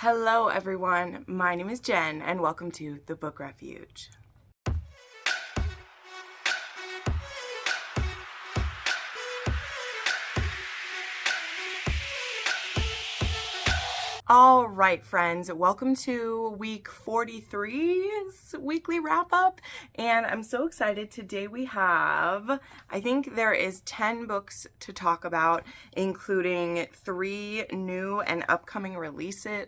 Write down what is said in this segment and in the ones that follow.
Hello everyone, my name is Jen and welcome to the Book Refuge. All right, friends, welcome to week 43's weekly wrap up, and I'm so excited. Today we have, I think there is 10 books to talk about, including 4 new and upcoming releases,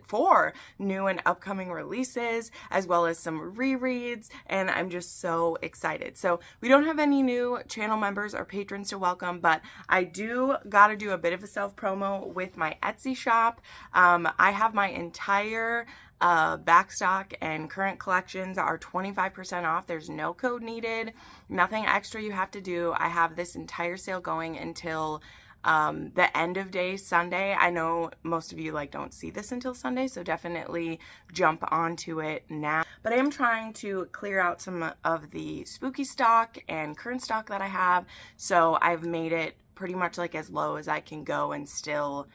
as well as some rereads, and I'm just so excited. So we don't have any new channel members or patrons to welcome, but I gotta do a bit of a self promo with my Etsy shop. I have my entire backstock and current collections are 25% off. There's no code needed, nothing extra you have to do. I have this entire sale going until the end of day Sunday. I know most of you don't see this until Sunday, so definitely jump onto it now. But I am trying to clear out some of the spooky stock and current stock that I have, so I've made it pretty much as low as I can go and still,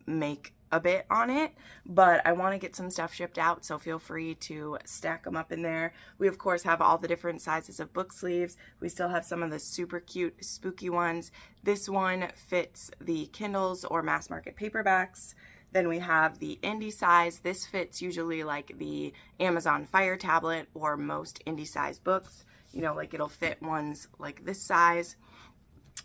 make a bit on it, but I want to get some stuff shipped out, so feel free to stack them up in there. We of course have all the different sizes of book sleeves. We still have some of the super cute spooky ones. This one fits the Kindles or mass market paperbacks. Then we have the indie size. This fits usually the Amazon Fire tablet or most indie size books. It'll fit ones like this size.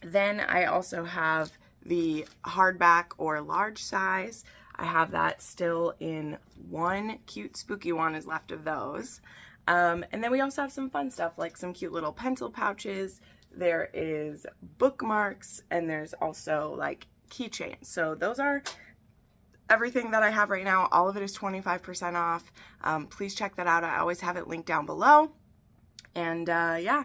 Then I also have the hardback or large size. I have that still in one cute spooky one is left of those. And then we also have some fun stuff, like some cute little pencil pouches. There is bookmarks, and there's also keychains. So those are everything that I have right now. All of it is 25% off. Please check that out. I always have it linked down below. And yeah,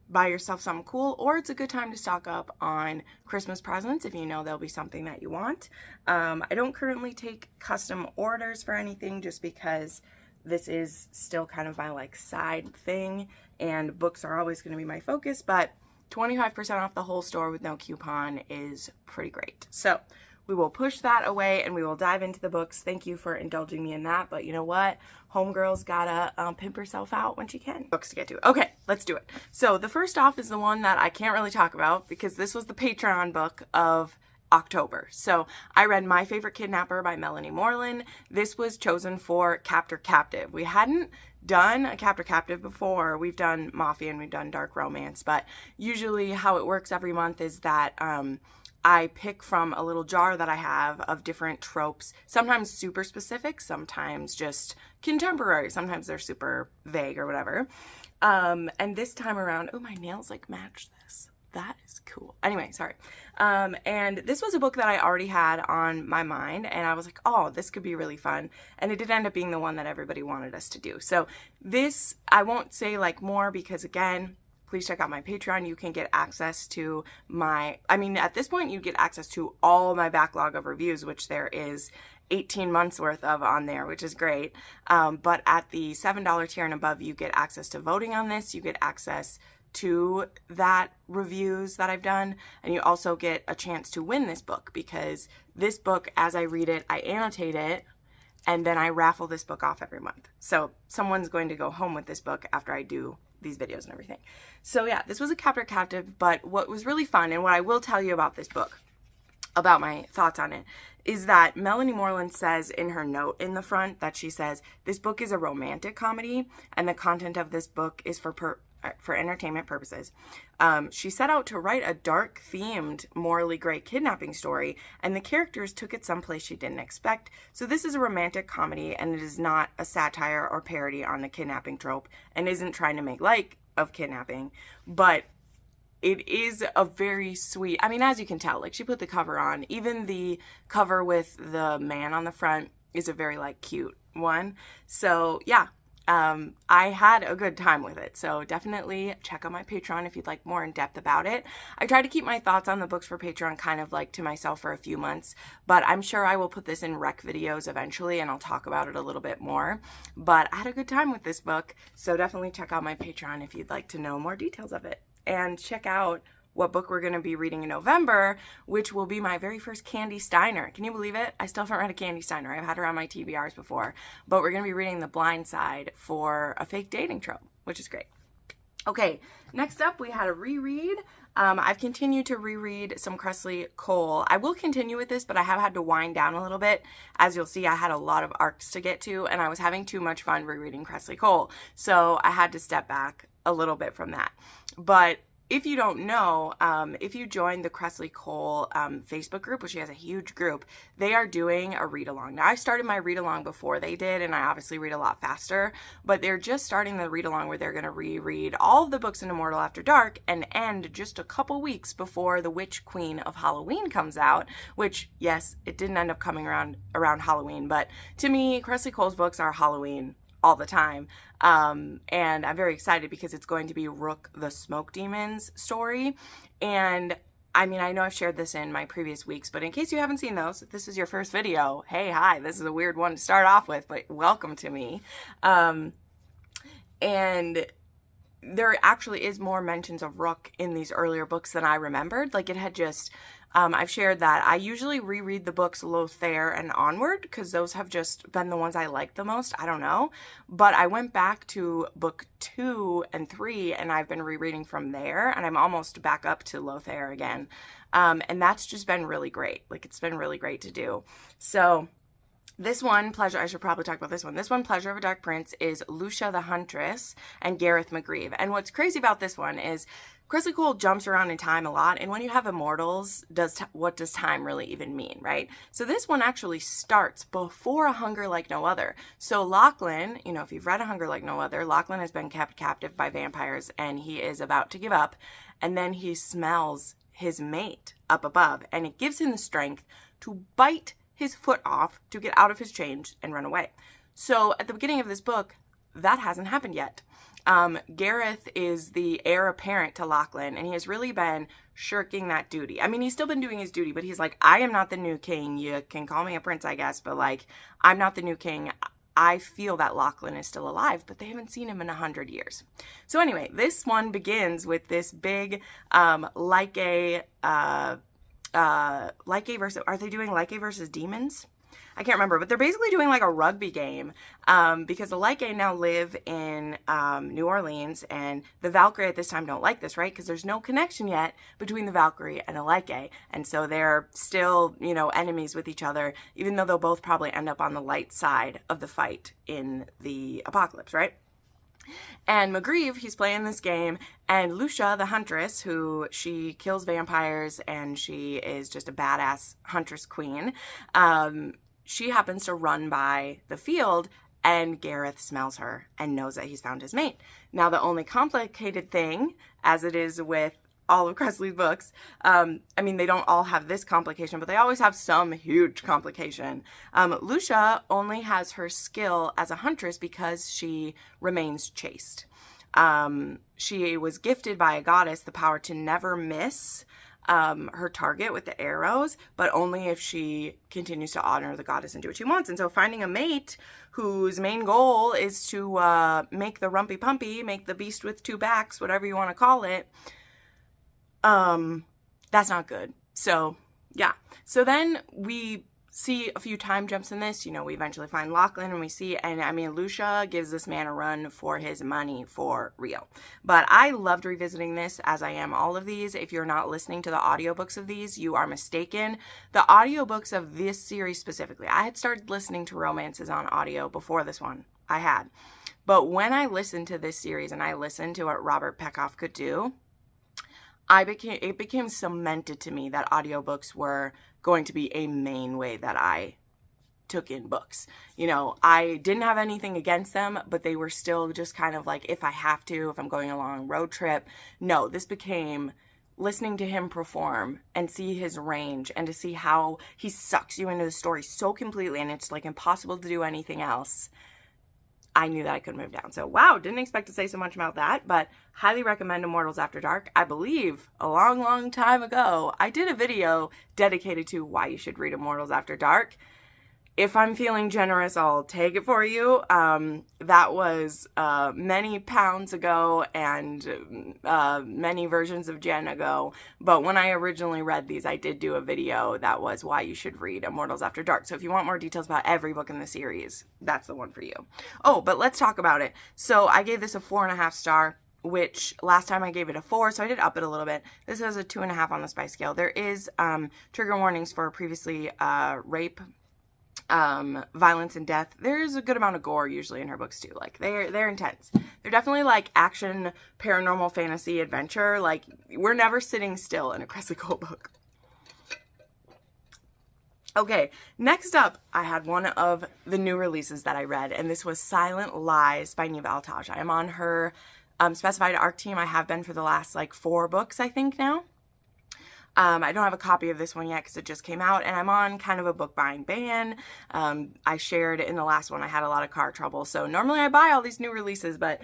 buy yourself something cool, or it's a good time to stock up on Christmas presents if you know there'll be something that you want. I don't currently take custom orders for anything just because this is still kind of my side thing, and books are always going to be my focus, but 25% off the whole store with no coupon is pretty great. So we will push that away and we will dive into the books. Thank you for indulging me in that, but you know what? Homegirl's gotta pimp herself out when she can. Books to get to. Okay, let's do it. So the first off is the one that I can't really talk about because this was the Patreon book of October. So I read My Favorite Kidnapper by Melanie Moreland. This was chosen for Captor Captive. We hadn't done a Captor Captive before. We've done Mafia and we've done Dark Romance, but usually how it works every month is that I pick from a little jar that I have of different tropes, sometimes super specific, sometimes just contemporary, sometimes they're super vague or whatever. And this time around, oh, my nails match this. That is cool. Anyway, sorry. And this was a book that I already had on my mind, and I was like, oh, this could be really fun. And it did end up being the one that everybody wanted us to do. So this, I won't say more because again, please check out my Patreon. You can get access to at this point, you get access to all my backlog of reviews, which there is 18 months worth of on there, which is great. But at the $7 tier and above, you get access to voting on this. You get access to that reviews that I've done. And you also get a chance to win this book because this book, as I read it, I annotate it, and then I raffle this book off every month. So someone's going to go home with this book after I do these videos and everything. So yeah, this was a Captor Captive, but what was really fun, and what I will tell you about this book, about my thoughts on it, is that Melanie Moreland says in her note in the front that she says, this book is a romantic comedy, and the content of this book is for entertainment purposes. She set out to write a dark-themed, morally gray kidnapping story, and the characters took it someplace she didn't expect. So this is a romantic comedy, and it is not a satire or parody on the kidnapping trope, and isn't trying to make light of kidnapping, but it is a very sweet, as you can tell, she put the cover on. Even the cover with the man on the front is a very cute one. So yeah, I had a good time with it, so definitely check out my Patreon if you'd like more in depth about it. I try to keep my thoughts on the books for Patreon kind of to myself for a few months, but I'm sure I will put this in rec videos eventually and I'll talk about it a little bit more. But I had a good time with this book, so definitely check out my Patreon if you'd like to know more details of it. And check out what book we're going to be reading in November, which will be my very first Candy Steiner. Can you believe it? I still haven't read a Candy Steiner. I've had her on my TBRs before, but we're going to be reading The Blind Side for a fake dating trope, which is great. Okay, next up we had a reread. I've continued to reread some Cresley Cole. I will continue with this, but I have had to wind down a little bit. As you'll see, I had a lot of arcs to get to, and I was having too much fun rereading Cresley Cole. So I had to step back a little bit from that. But if you don't know, if you join the Cresley Cole Facebook group, which she has a huge group, they are doing a read-along. Now, I started my read-along before they did, and I obviously read a lot faster, but they're just starting the read-along where they're going to reread all of the books in Immortal After Dark and end just a couple weeks before The Witch Queen of Halloween comes out, which, yes, it didn't end up coming around Halloween, but to me, Cresley Cole's books are Halloween all the time. And I'm very excited because it's going to be Rook the Smoke Demon's story. And I mean, I know I've shared this in my previous weeks, but in case you haven't seen those, if this is your first video, hey, hi, this is a weird one to start off with, but welcome to me. And there actually is more mentions of Rook in these earlier books than I remembered. Like, it had just, I've shared that I usually reread the books Lothair and onward because those have just been the ones I like the most. I don't know. But I went back to book 2 and 3 and I've been rereading from there, and I'm almost back up to Lothair again. And that's just been really great. Like, it's been really great to do. So this one, I should probably talk about this one. This one, Pleasure of a Dark Prince, is Lucia the Huntress and Gareth McGreeve. And what's crazy about this one is Cresley Cole jumps around in time a lot, and when you have immortals, what does time really even mean, right? So this one actually starts before A Hunger Like No Other. So Lachlan, you know, if you've read A Hunger Like No Other, Lachlan has been kept captive by vampires, and he is about to give up, and then he smells his mate up above, and it gives him the strength to bite his foot off to get out of his chains and run away. So at the beginning of this book, that hasn't happened yet. Gareth is the heir apparent to Lachlan, and he has really been shirking that duty. I mean, he's still been doing his duty, but he's like, I am not the new king. You can call me a prince, I guess, but like, I'm not the new king. I feel that Lachlan is still alive, but they haven't seen him in 100 years. So anyway, this one begins with this big, versus, are they doing Lycae versus demons? I can't remember, but they're basically doing like a rugby game, because the Lycae now live in New Orleans, and the Valkyrie at this time don't like this, right? Because there's no connection yet between the Valkyrie and the Lycae, and so they're still, you know, enemies with each other, even though they'll both probably end up on the light side of the fight in the apocalypse, right? And McGreeve, he's playing this game, and Lucia, the huntress, who she kills vampires, and she is just a badass huntress queen, she happens to run by the field, and Gareth smells her and knows that he's found his mate. Now, the only complicated thing, as it is with all of Cresley's books, I mean, they don't all have this complication, but they always have some huge complication. Lucia only has her skill as a huntress because she remains chaste. She was gifted by a goddess the power to never miss her target with the arrows, but only if she continues to honor the goddess and do what she wants. And so finding a mate whose main goal is to make the rumpy pumpy, make the beast with two backs, whatever you want to call it, that's not good. So yeah. So then we see a few time jumps in this. You know, we eventually find Lachlan, and we see, and I mean, Lucia gives this man a run for his money for real. But I loved revisiting this, as I am all of these. If you're not listening to the audiobooks of these, you are mistaken. The audiobooks of this series specifically, I had started listening to romances on audio before this one. I had. But when I listened to this series and I listened to what Robert Pekoff could do, it became cemented to me that audiobooks were going to be a main way that I took in books. You know, I didn't have anything against them, but they were still just kind of like, if I have to, if I'm going along a road trip. No, this became listening to him perform and see his range and to see how he sucks you into the story so completely, and it's like impossible to do anything else. I knew that I could move down. So, wow, didn't expect to say so much about that, but highly recommend Immortals After Dark. I believe a long, long time ago, I did a video dedicated to why you should read Immortals After Dark. if I'm feeling generous, I'll take it for you. That was many pounds ago and many versions of Jenn ago. But when I originally read these, I did do a video that was why you should read Immortals After Dark. So if you want more details about every book in the series, that's the one for you. Oh, but let's talk about it. So I gave this a 4.5 star, which last time I gave it a 4, so I did up it a little bit. This has a 2.5 on the spice scale. There is trigger warnings for previously rape, violence and death. There's a good amount of gore usually in her books too. Like they're intense. They're definitely like action, paranormal, fantasy, adventure. Like we're never sitting still in a Cresley Cole book. Okay, next up, I had one of the new releases that I read, and this was Silent Lies by Niamh Altaj. I am on her specified ARC team. I have been for the last like 4 books, I think now. I don't have a copy of this one yet because it just came out, and I'm on kind of a book buying ban. I shared in the last one I had a lot of car trouble, so normally I buy all these new releases, but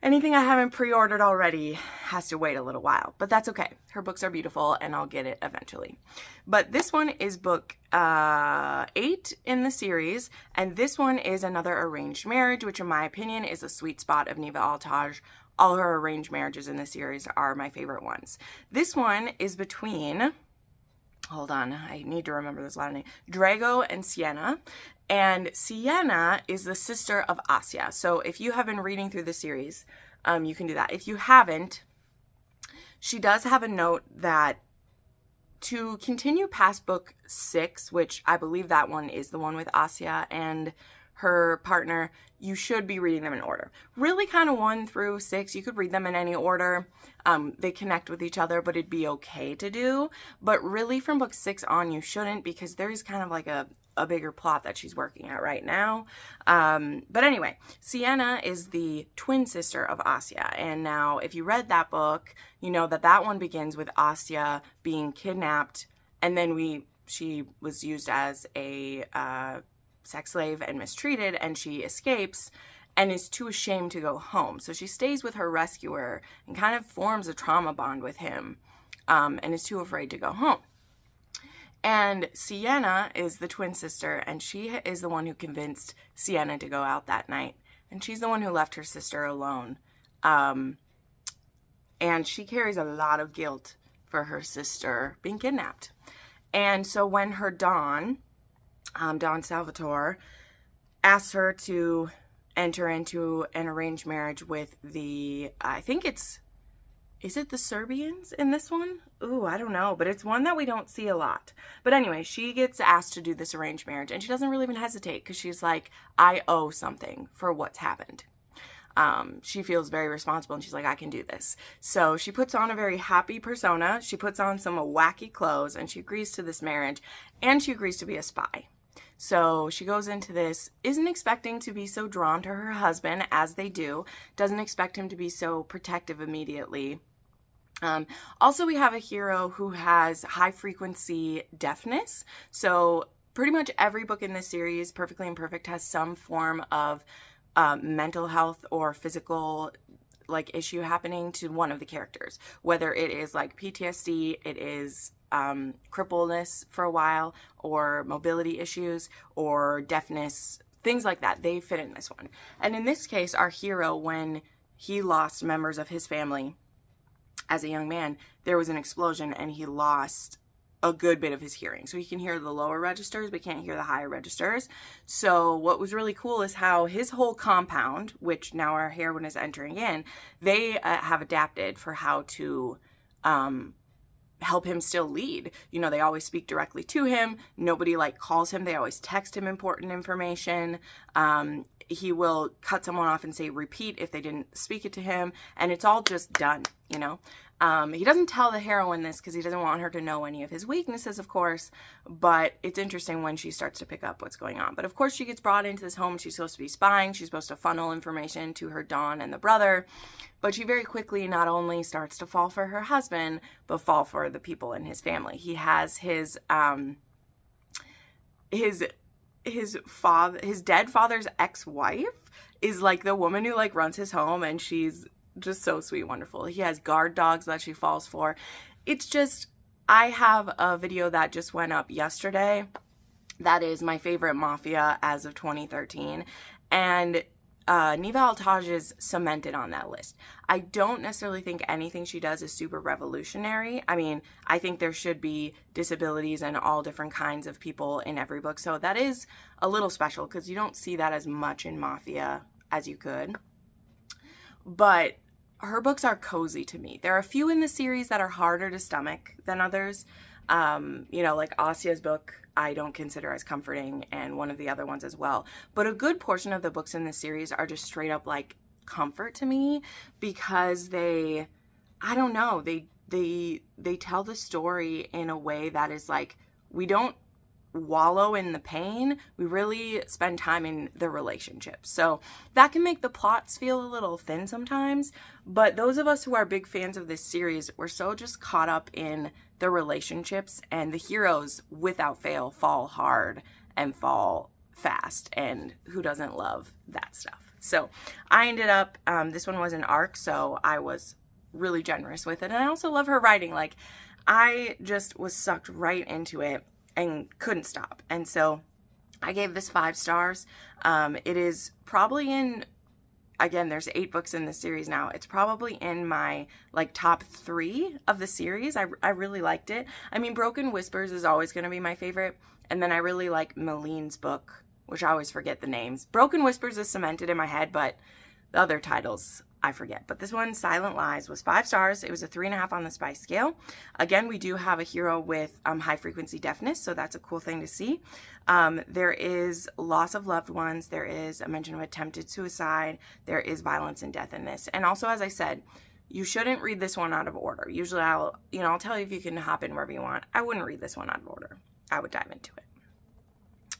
anything I haven't pre-ordered already has to wait a little while. But that's okay. Her books are beautiful, and I'll get it eventually. But this one is book 8 in the series, and this one is another arranged marriage, which in my opinion is a sweet spot of Niamh Altaj. All her arranged marriages in this series are my favorite ones. This one is between, hold on, I need to remember this last name, Drago and Sienna. And Sienna is the sister of Asya. So if you have been reading through the series, you can do that. If you haven't, she does have a note that to continue past book 6, which I believe that one is the one with Asya and her partner, you should be reading them in order. Really kind of 1 through 6, you could read them in any order. They connect with each other, but it'd be okay to do. But really from book 6 on, you shouldn't, because there is kind of like a bigger plot that she's working at right now. But anyway, Sienna is the twin sister of Asya. And now if you read that book, you know that that one begins with Asya being kidnapped, and then she was used as a sex slave and mistreated, and she escapes and is too ashamed to go home. So she stays with her rescuer and kind of forms a trauma bond with him, and is too afraid to go home. And Sienna is the twin sister, and she is the one who convinced Sienna to go out that night. And she's the one who left her sister alone. And she carries a lot of guilt for her sister being kidnapped. And so when her Don Salvatore, asks her to enter into an arranged marriage with the, I think is it the Serbians in this one? Ooh, I don't know, but it's one that we don't see a lot. But anyway, she gets asked to do this arranged marriage, and she doesn't really even hesitate, because she's like, I owe something for what's happened. She feels very responsible, and she's like, I can do this. So she puts on a very happy persona. She puts on some wacky clothes, and she agrees to this marriage, and she agrees to be a spy. So she goes into this, isn't expecting to be so drawn to her husband as they do, doesn't expect him to be so protective immediately. Also, we have a hero who has high frequency deafness. So pretty much every book in this series, Perfectly Imperfect, has some form of mental health or physical like issue happening to one of the characters, whether it is like PTSD, it is crippledness for a while, or mobility issues, or deafness, things like that. They fit in this one. And in this case, our hero, when he lost members of his family as a young man, there was an explosion and he lost a good bit of his hearing. So he can hear the lower registers, but can't hear the higher registers. So what was really cool is how his whole compound, which now our heroine is entering in, they have adapted for how to help him still lead. You know, they always speak directly to him. Nobody like calls him. They always text him important information. He will cut someone off and say repeat if they didn't speak it to him. And it's all just done, you know. He doesn't tell the heroine this because he doesn't want her to know any of his weaknesses, of course, but it's interesting when she starts to pick up what's going on. But of course she gets brought into this home. She's supposed to be spying. She's supposed to funnel information to her Don and the brother, but she very quickly not only starts to fall for her husband, but fall for the people in his family. He has his dead father's ex-wife is like the woman who like runs his home, and she's just so sweet, wonderful. He has guard dogs that she falls for. It's just, I have a video that just went up yesterday That is my favorite mafia as of 2013. And Neva Altaj is cemented on that list. I don't necessarily think anything she does is super revolutionary. I mean, I think there should be disabilities and all different kinds of people in every book. So that is a little special because you don't see that as much in mafia as you could. But her books are cozy to me. There are a few in the series that are harder to stomach than others. You know, like Asia's book, I don't consider as comforting, and one of the other ones as well. But a good portion of the books in this series are just straight up like comfort to me because they, I don't know, they tell the story in a way that is like, we don't wallow in the pain, we really spend time in the relationships. So that can make the plots feel a little thin sometimes, but those of us who are big fans of this series, we're so just caught up in the relationships, and the heroes without fail fall hard and fall fast, and who doesn't love that stuff? So I ended up, this one was an arc, so I was really generous with it, and I also love her writing. Like, I just was sucked right into it and couldn't stop. And so I gave this 5 stars. It is probably in, again, there's 8 books in the series now. It's probably in my like top 3 of the series. I really liked it. I mean, Broken Whispers is always going to be my favorite. And then I really like Maline's book, which I always forget the names. Broken Whispers is cemented in my head, but the other titles I forget. But this one, Silent Lies, was 5 stars. It was a 3.5 on the Spice scale. Again, we do have a hero with high frequency deafness, so that's a cool thing to see. There is loss of loved ones. There is a mention of attempted suicide. There is violence and death in this. And also, as I said, you shouldn't read this one out of order. Usually I'll tell you if you can hop in wherever you want. I wouldn't read this one out of order. I would dive into it.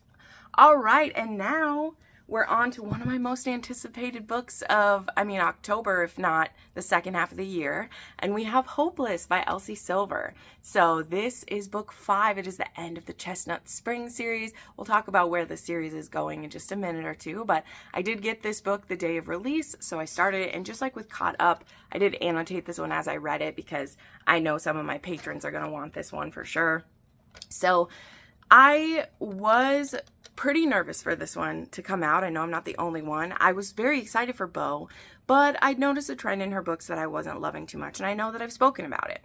All right, and now we're on to one of my most anticipated books of, October, if not the second half of the year. And we have Hopeless by Elsie Silver. So this is book 5. It is the end of the Chestnut Spring series. We'll talk about where the series is going in just a minute or two. But I did get this book the day of release, so I started it. And just like with Caught Up, I did annotate this one as I read it because I know some of my patrons are going to want this one for sure. So I was pretty nervous for this one to come out. I know I'm not the only one. I was very excited for Bo, but I'd noticed a trend in her books that I wasn't loving too much, and I know that I've spoken about it.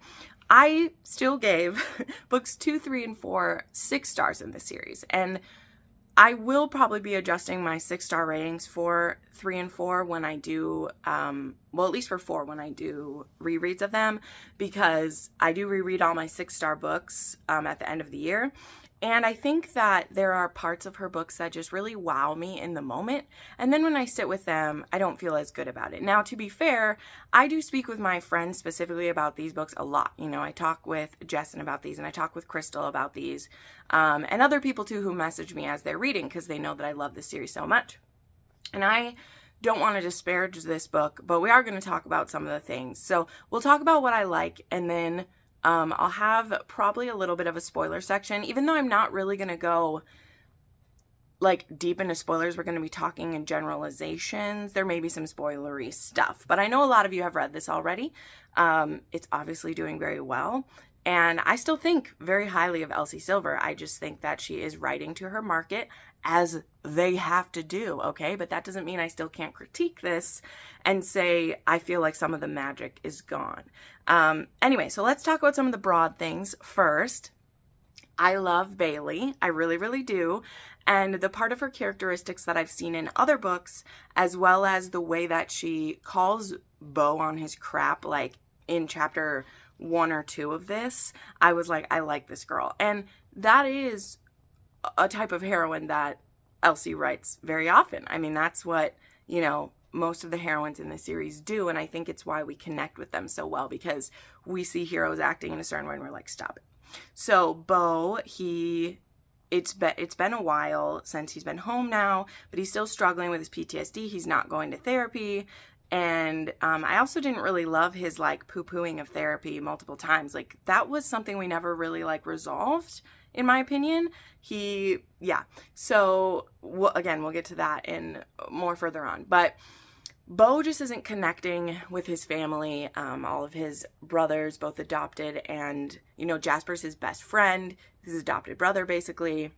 I still gave books 2, 3, and 4 6 stars in this series, and I will probably be adjusting my 6-star ratings for 3 and 4 when I do, well, at least for 4 when I do rereads of them, because I do reread all my 6-star books at the end of the year. And I think that there are parts of her books that just really wow me in the moment. And then when I sit with them, I don't feel as good about it. Now, to be fair, I do speak with my friends specifically about these books a lot. You know, I talk with Jessen about these, and I talk with Crystal about these, and other people too who message me as they're reading because they know that I love this series so much. And I don't want to disparage this book, but we are going to talk about some of the things. So we'll talk about what I like, and then I'll have probably a little bit of a spoiler section, even though I'm not really going to go like deep into spoilers. We're going to be talking in generalizations. There may be some spoilery stuff, but I know a lot of you have read this already. It's obviously doing very well. And I still think very highly of Elsie Silver. I just think that she is writing to her market, as they have to do, okay? But that doesn't mean I still can't critique this and say I feel like some of the magic is gone. Anyway, so let's talk about some of the broad things first. I love Bailey. I really, really do. And the part of her characteristics that I've seen in other books, as well as the way that she calls Bo on his crap, like in chapter 1 or 2 of this, I was like, I like this girl. And that is a type of heroine that Elsie writes very often. I mean, that's what, most of the heroines in the series do, and I think it's why we connect with them so well, because we see heroes acting in a certain way and we're like, stop it. So Bo, it's been a while since he's been home now, but he's still struggling with his PTSD. He's not going to therapy. And I also didn't really love his like poo-pooing of therapy multiple times. Like, that was something we never really like resolved, in my opinion. So again, we'll get to that in more further on. But Bo just isn't connecting with his family, all of his brothers, both adopted and, Jasper's his best friend, his adopted brother, basically.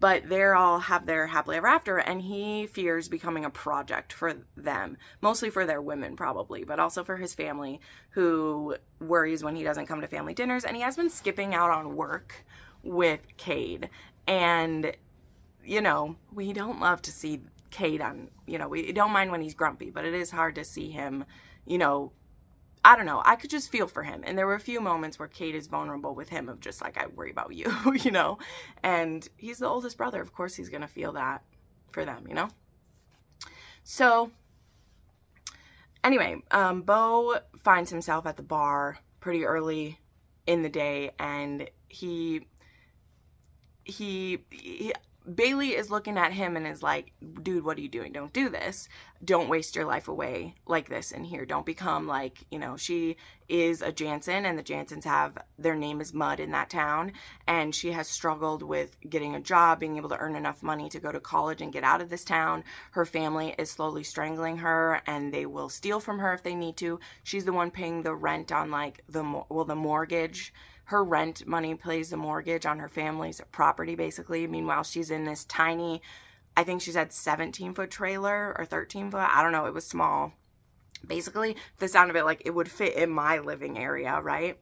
but they're all have their happily ever after, and he fears becoming a project for them, mostly for their women probably, but also for his family, who worries when he doesn't come to family dinners. And he has been skipping out on work with Cade, and you know, we don't love to see Cade on, you know, we don't mind when he's grumpy, but it is hard to see him, you know, I don't know, I could just feel for him. And there were a few moments where Cade is vulnerable with him of just like, I worry about you, you know, and he's the oldest brother. Of course he's going to feel that for them, you know? So anyway, Bo finds himself at the bar pretty early in the day, and Bailey is looking at him and is like, dude, what are you doing? Don't do this. Don't waste your life away like this in here. Don't become like, you know, she is a Jansen, and the Jansens have, their name is mud in that town, and she has struggled with getting a job, being able to earn enough money to go to college and get out of this town. Her family is slowly strangling her, and they will steal from her if they need to. She's the one paying the rent on like the mortgage. Her rent money pays the mortgage on her family's property, basically. Meanwhile, she's in this tiny, I think she said 17-foot trailer or 13-foot. I don't know. It was small. Basically, the sound of it, like, it would fit in my living area, right?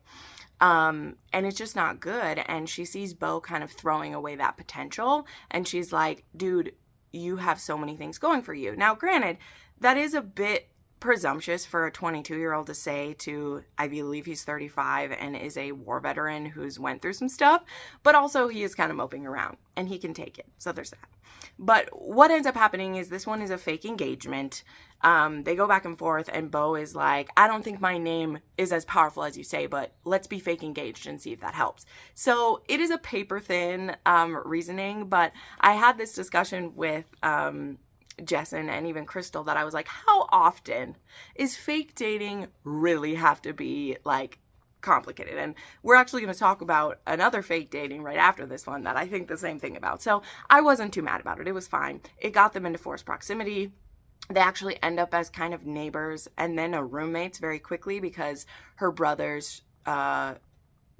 And it's just not good. And she sees Bo kind of throwing away that potential. And she's like, dude, you have so many things going for you. Now, granted, that is a bit presumptuous for a 22-year-old to say to, I believe he's 35 and is a war veteran who's went through some stuff, but also he is kind of moping around and he can take it. So there's that. But what ends up happening is this one is a fake engagement. They go back and forth, and Bo is like, I don't think my name is as powerful as you say, but let's be fake engaged and see if that helps. So it is a paper thin reasoning, but I had this discussion with Jesson and even Crystal that I was like, how often is fake dating really have to be like complicated? And we're actually going to talk about another fake dating right after this one that I think the same thing about. So I wasn't too mad about it. It was fine. It got them into forced proximity. They actually end up as kind of neighbors and then roommates very quickly because her brothers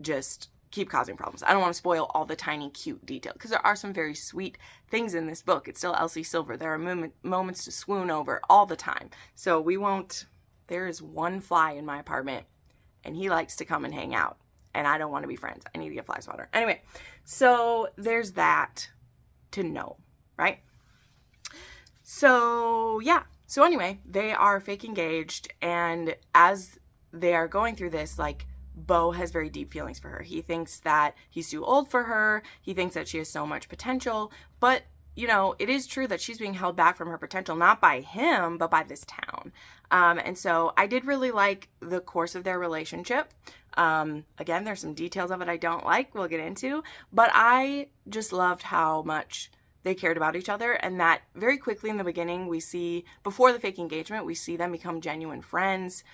just keep causing problems. I don't want to spoil all the tiny cute details because there are some very sweet things in this book. It's still Elsie Silver. There are moments to swoon over all the time. So we won't, there is one fly in my apartment and he likes to come and hang out and I don't want to be friends. I need to get fly swatter. Anyway, so there's that to know, right? So yeah. So anyway, they are fake engaged, and as they are going through this, like, Bo has very deep feelings for her. He thinks that he's too old for her. He thinks that she has so much potential. But, you know, it is true that she's being held back from her potential, not by him, but by this town. And so I did really like the course of their relationship. Again, there's some details of it I don't like, we'll get into. But I just loved how much they cared about each other, and that very quickly in the beginning we see, before the fake engagement, we see them become genuine friends.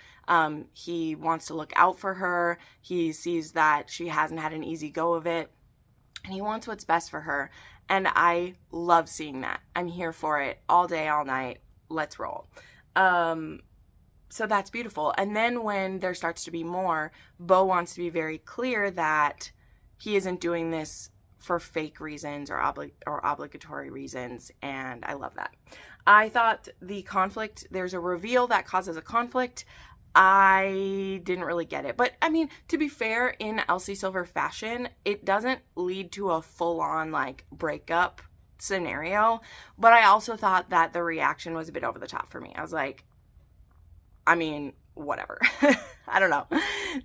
He wants to look out for her. He sees that she hasn't had an easy go of it, and he wants what's best for her. And I love seeing that. I'm here for it all day, all night. Let's roll. So that's beautiful. And then when there starts to be more, Bo wants to be very clear that he isn't doing this for fake reasons or obligatory reasons, and I love that. I thought the conflict, there's a reveal that causes a conflict. I didn't really get it. But, I mean, to be fair, in Elsie Silver fashion, it doesn't lead to a full-on, like, breakup scenario. But I also thought that the reaction was a bit over the top for me. I was like, I mean, whatever. I don't know.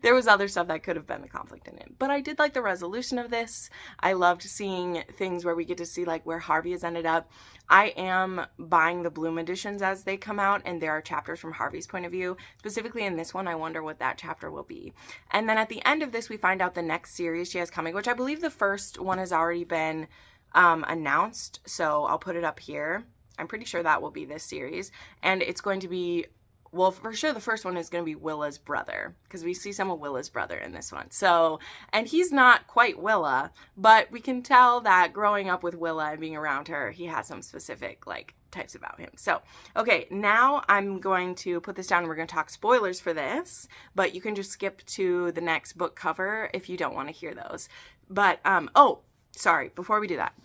There was other stuff that could have been the conflict in it. But I did like the resolution of this. I loved seeing things where we get to see like where Harvey has ended up. I am buying the Bloom editions as they come out, and there are chapters from Harvey's point of view. Specifically in this one, I wonder what that chapter will be. And then at the end of this, we find out the next series she has coming, which I believe the first one has already been announced. So I'll put it up here. I'm pretty sure that will be this series. And it's going to be, well, for sure, the first one is going to be Willa's brother, because we see some of Willa's brother in this one. So, and he's not quite Willa, but we can tell that growing up with Willa and being around her, he has some specific, like, types about him. So, okay, now I'm going to put this down and we're going to talk spoilers for this, but you can just skip to the next book cover if you don't want to hear those. But, oh, sorry, before we do that,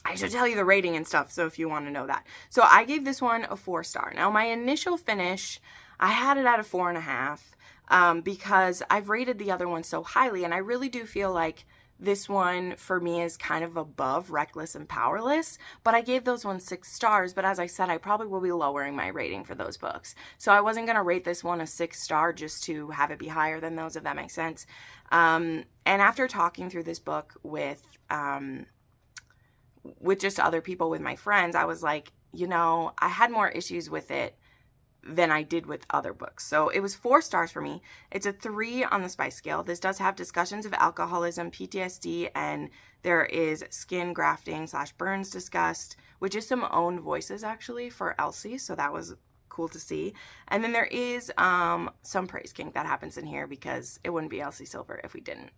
I should tell you the rating and stuff, so if you want to know that. So I gave this one a 4-star. Now, my initial finish, I had it at a 4.5 because I've rated the other one so highly, and I really do feel like this one, for me, is kind of above Reckless and Powerless, but I gave those ones 6 stars, but as I said, I probably will be lowering my rating for those books. So I wasn't going to rate this one a 6-star just to have it be higher than those, if that makes sense. And after talking through this book with just other people, with my friends, I was like, you know, I had more issues with it than I did with other books. So it was 4 stars for me. It's a 3 on the spice scale. This does have discussions of alcoholism, PTSD, and there is skin grafting / burns discussed, which is some own voices actually for Elsie. So that was cool to see. And then there is some praise kink that happens in here because it wouldn't be Elsie Silver if we didn't.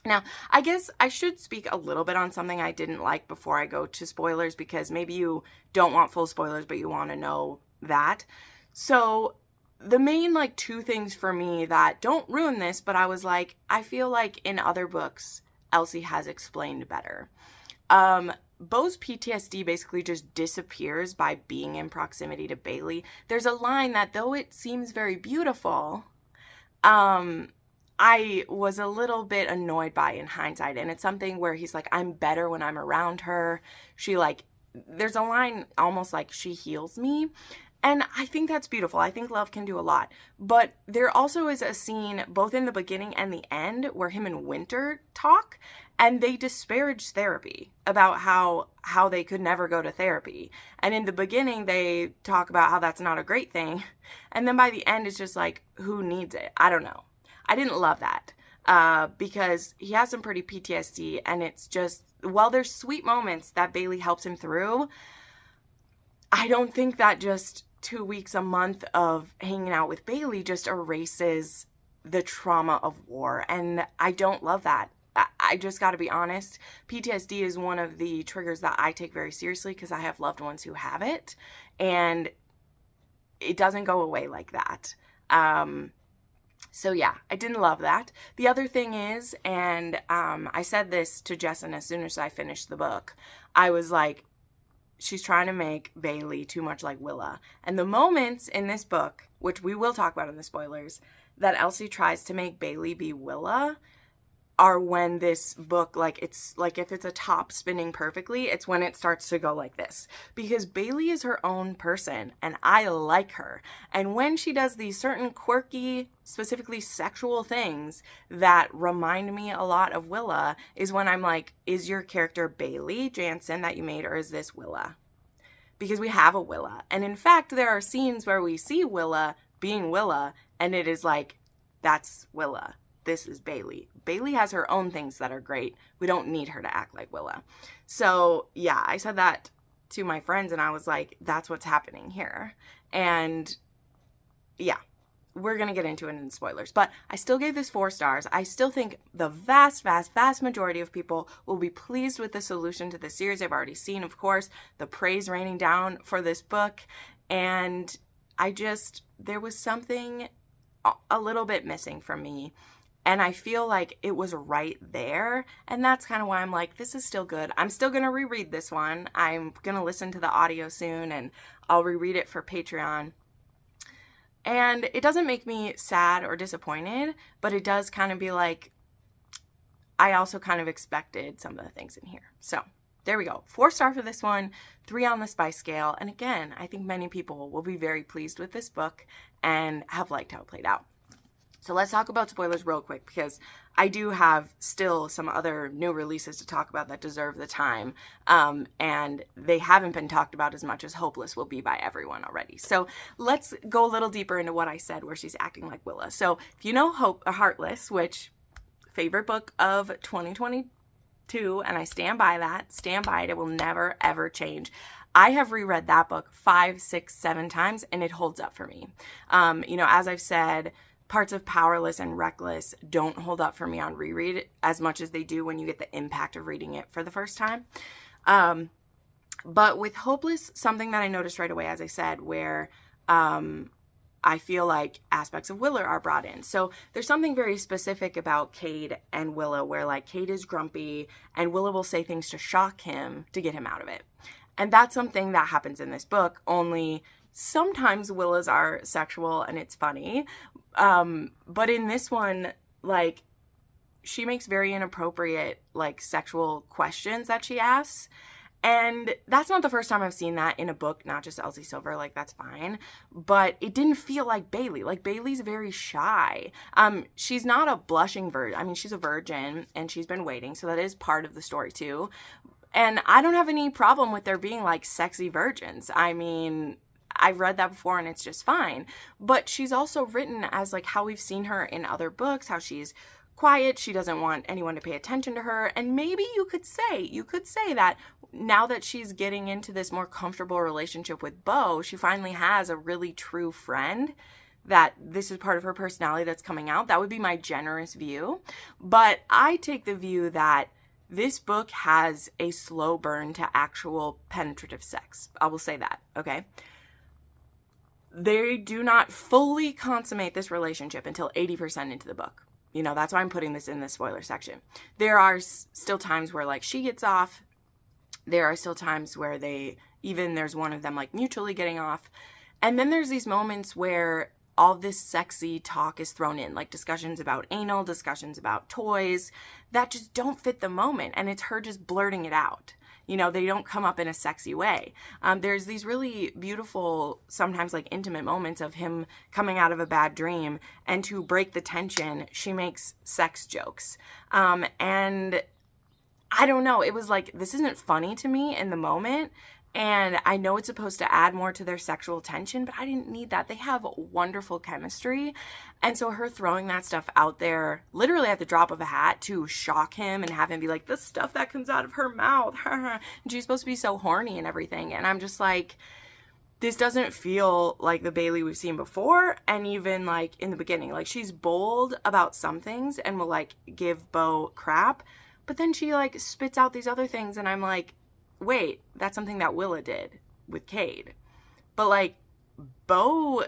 Now, I guess I should speak a little bit on something I didn't like before I go to spoilers, because maybe you don't want full spoilers, but you want to know that. So the main 2 things for me that don't ruin this, but I was like, I feel like in other books, Elsie has explained better. Bo's PTSD basically just disappears by being in proximity to Bailey. There's a line that, though it seems very beautiful, I was a little bit annoyed by in hindsight. And it's something where he's like, I'm better when I'm around her. There's a line almost like she heals me. And I think that's beautiful. I think love can do a lot. But there also is a scene both in the beginning and the end where him and Winter talk, and they disparage therapy about how they could never go to therapy. And in the beginning, they talk about how that's not a great thing. And then by the end, it's just like, who needs it? I don't know. I didn't love that because he has some pretty PTSD, and it's just, while there's sweet moments that Bailey helps him through, I don't think that just 2 weeks a month of hanging out with Bailey just erases the trauma of war. And I don't love that. I just got to be honest. PTSD is one of the triggers that I take very seriously because I have loved ones who have it, and it doesn't go away like that. So yeah, I didn't love that. The other thing is, and I said this to Jesson as soon as I finished the book, I was like, she's trying to make Bailey too much like Willa. And the moments in this book, which we will talk about in the spoilers, that Elsie tries to make Bailey be Willa are when this book, it's like if it's a top spinning perfectly, it's when it starts to go like this. Because Bailey is her own person, and I like her. And when she does these certain quirky, specifically sexual things that remind me a lot of Willa, is when I'm like, is your character Bailey Jansen that you made, or is this Willa? Because we have a Willa. And in fact, there are scenes where we see Willa being Willa, and it is like, that's Willa. This is Bailey. Bailey has her own things that are great. We don't need her to act like Willa. So yeah, I said that to my friends, and I was like, that's what's happening here. And yeah, we're going to get into it in spoilers, but I still gave this 4 stars. I still think the vast, vast, vast majority of people will be pleased with the solution to the series. I've already seen, of course, the praise raining down for this book. And there was something a little bit missing from me. And I feel like it was right there. And that's kind of why I'm like, this is still good. I'm still going to reread this one. I'm going to listen to the audio soon, and I'll reread it for Patreon. And it doesn't make me sad or disappointed, but it does kind of be like, I also kind of expected some of the things in here. So there we go. 4 star for this one, 3 on the spice scale. And again, I think many people will be very pleased with this book and have liked how it played out. So let's talk about spoilers real quick, because I do have still some other new releases to talk about that deserve the time. And they haven't been talked about as much as Hopeless will be by everyone already. So let's go a little deeper into what I said where she's acting like Willa. So if you know Heartless, which favorite book of 2022, and I stand by that, stand by it. It will never, ever change. I have reread that book 5, 6, 7 times, and it holds up for me. As I've said, parts of Powerless and Reckless don't hold up for me on reread as much as they do when you get the impact of reading it for the first time. But with Hopeless, something that I noticed right away, as I said, where I feel like aspects of Willow are brought in. So there's something very specific about Cade and Willow where like Cade is grumpy and Willow will say things to shock him to get him out of it. And that's something that happens in this book, only sometimes Willows are sexual and it's funny. But in this one, like, she makes very inappropriate, like, sexual questions that she asks. And that's not the first time I've seen that in a book, not just Elsie Silver, like, that's fine. But it didn't feel like Bailey. Like, Bailey's very shy. She's not a blushing virgin. I mean, she's a virgin, and she's been waiting, so that is part of the story, too. And I don't have any problem with there being, like, sexy virgins. I mean, I've read that before, and it's just fine. But she's also written as, like, how we've seen her in other books, how she's quiet, she doesn't want anyone to pay attention to her, and maybe you could say that now that she's getting into this more comfortable relationship with Bo, she finally has a really true friend, that this is part of her personality that's coming out. That would be my generous view. But I take the view that this book has a slow burn to actual penetrative sex. I will say that, okay? They do not fully consummate this relationship until 80% into the book. You know, that's why I'm putting this in the spoiler section. There are still times where, like, she gets off. There are still times where there's one of them, like, mutually getting off. And then there's these moments where all this sexy talk is thrown in, like discussions about anal, discussions about toys, that just don't fit the moment. And it's her just blurting it out. You know, they don't come up in a sexy way. There's these really beautiful, sometimes like intimate moments of him coming out of a bad dream, and to break the tension, she makes sex jokes. And I don't know, it was like, this isn't funny to me in the moment. And I know it's supposed to add more to their sexual tension, but I didn't need that. They have wonderful chemistry. And so her throwing that stuff out there, literally at the drop of a hat, to shock him and have him be like, the stuff that comes out of her mouth. And she's supposed to be so horny and everything. And I'm just like, this doesn't feel like the Bailey we've seen before. And even like in the beginning, like, she's bold about some things and will like give Bo crap. But then she like spits out these other things. And I'm like, wait, that's something that Willa did with Cade. But, like, Bo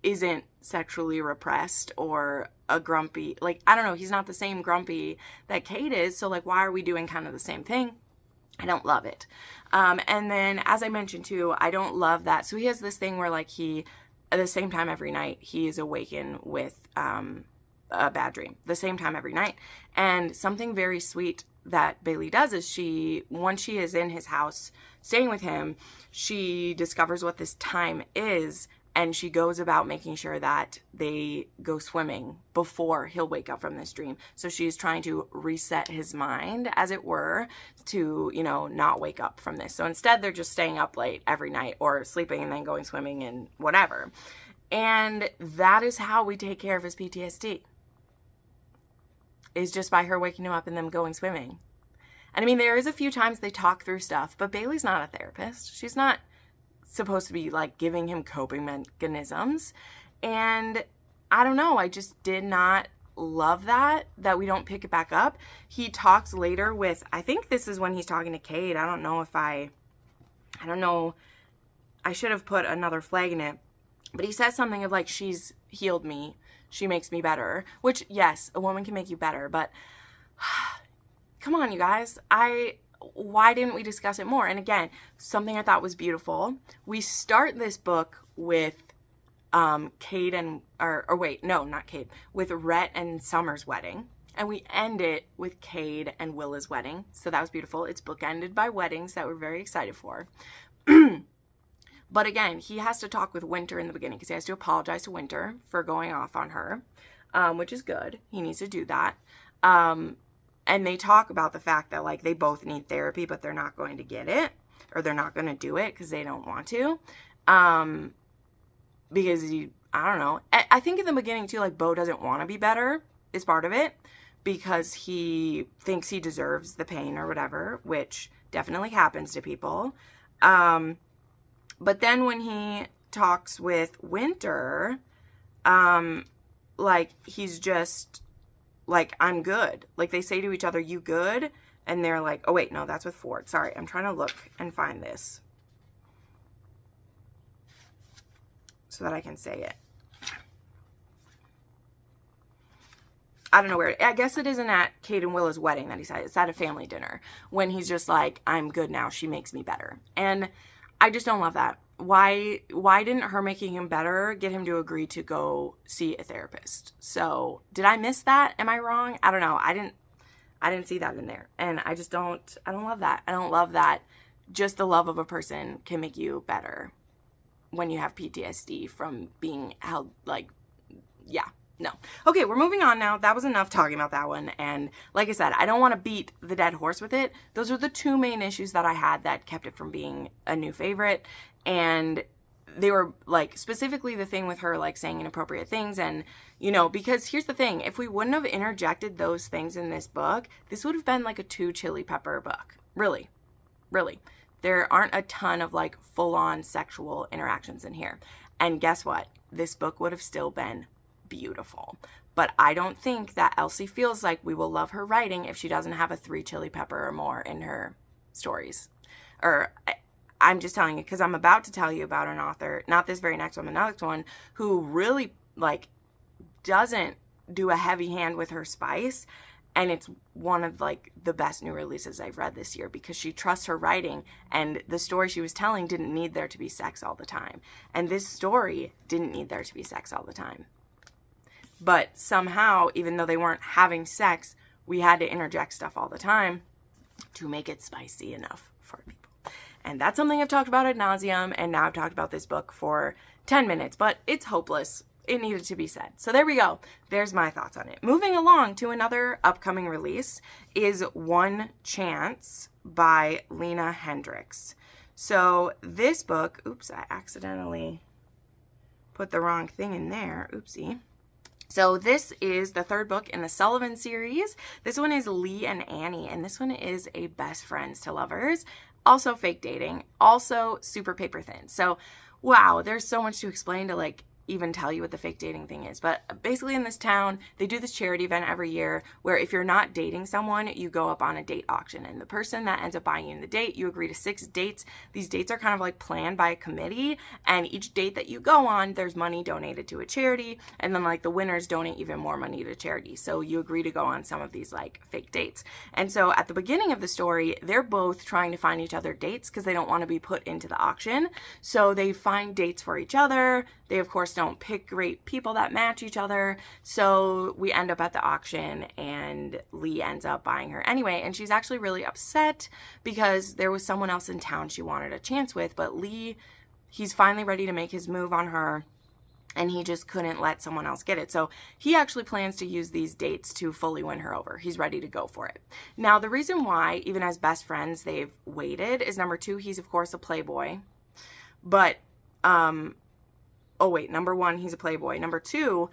isn't sexually repressed or a grumpy, like, I don't know, he's not the same grumpy that Cade is, so, like, why are we doing kind of the same thing? I don't love it. And then, as I mentioned, too, I don't love that. So he has this thing where, like, at the same time every night, he is awakened with a bad dream. The same time every night. And something very sweet that Bailey does is once she is in his house staying with him, she discovers what this time is, and she goes about making sure that they go swimming before he'll wake up from this dream. So she's trying to reset his mind, as it were, to, you know, not wake up from this. So instead, they're just staying up late every night or sleeping and then going swimming and whatever. And that is how we take care of his PTSD. Is just by her waking him up and them going swimming. And I mean, there is a few times they talk through stuff, but Bailey's not a therapist. She's not supposed to be like giving him coping mechanisms. And I don't know, I just did not love that we don't pick it back up. He talks later with, I think this is when he's talking to Cade. I don't know, I should have put another flag in it. But he says something of like, she's healed me. She makes me better, which, yes, a woman can make you better, but come on, you guys. Why didn't we discuss it more? And again, something I thought was beautiful. We start this book with Cade with Rhett and Summer's wedding, and we end it with Cade and Willa's wedding. So that was beautiful. It's bookended by weddings that we're very excited for. But again, he has to talk with Winter in the beginning because he has to apologize to Winter for going off on her, which is good. He needs to do that. And they talk about the fact that, like, they both need therapy, but they're not going to get it, or they're not going to do it because they don't want to. Because, I don't know. I think in the beginning, too, like, Bo doesn't want to be better is part of it because he thinks he deserves the pain or whatever, which definitely happens to people. But then when he talks with Winter, like, he's just like, I'm good. Like, they say to each other, you good? And they're like, oh, wait, no, that's with Ford. Sorry, I'm trying to look and find this so that I can say it. I don't know where, I guess it isn't at Kate and Willa's wedding that he said, it's at a family dinner when he's just like, I'm good now, she makes me better. And I just don't love that. Why didn't her making him better get him to agree to go see a therapist? So did I miss that? Am I wrong? I don't know. I didn't see that in there. And I don't love that. I don't love that just the love of a person can make you better when you have PTSD from being held, like, yeah, no. Okay, we're moving on now. That was enough talking about that one. And like I said, I don't want to beat the dead horse with it. Those are the two main issues that I had that kept it from being a new favorite. And they were, like, specifically the thing with her, like, saying inappropriate things. And, you know, because here's the thing. If we wouldn't have interjected those things in this book, this would have been like a 2 Chili Pepper book. Really. Really. There aren't a ton of, like, full-on sexual interactions in here. And guess what? This book would have still been beautiful. But I don't think that Elsie feels like we will love her writing if she doesn't have a 3 Chili Pepper or more in her stories. Or I'm just telling you because I'm about to tell you about an author, not this very next one, the next one, who really, like, doesn't do a heavy hand with her spice. And it's one of, like, the best new releases I've read this year because she trusts her writing, and the story she was telling didn't need there to be sex all the time. And this story didn't need there to be sex all the time. But somehow, even though they weren't having sex, we had to interject stuff all the time to make it spicy enough for people. And that's something I've talked about ad nauseum, and now I've talked about this book for 10 minutes, but it's hopeless. It needed to be said. So there we go. There's my thoughts on it. Moving along to another upcoming release is One Chance by Lena Hendricks. So this book, oops, I accidentally put the wrong thing in there. Oopsie. So this is the third book in the Sullivan series. This one is Lee and Annie, and this one is a best friends to lovers. Also fake dating, also super paper thin. So wow, there's so much to explain to, like, even tell you what the fake dating thing is. But basically in this town, they do this charity event every year where if you're not dating someone, you go up on a date auction. And the person that ends up buying you the date, you agree to 6 dates. These dates are kind of like planned by a committee. And each date that you go on, there's money donated to a charity. And then, like, the winners donate even more money to charity. So you agree to go on some of these, like, fake dates. And so at the beginning of the story, they're both trying to find each other dates because they don't want to be put into the auction. So they find dates for each other. They, of course, don't pick great people that match each other. So we end up at the auction and Lee ends up buying her anyway. And she's actually really upset because there was someone else in town she wanted a chance with. But Lee, he's finally ready to make his move on her and he just couldn't let someone else get it. So he actually plans to use these dates to fully win her over. He's ready to go for it. Now, the reason why, even as best friends, they've waited is number 2, he's, of course, a playboy. But, oh wait, number 1, he's a playboy. Number 2,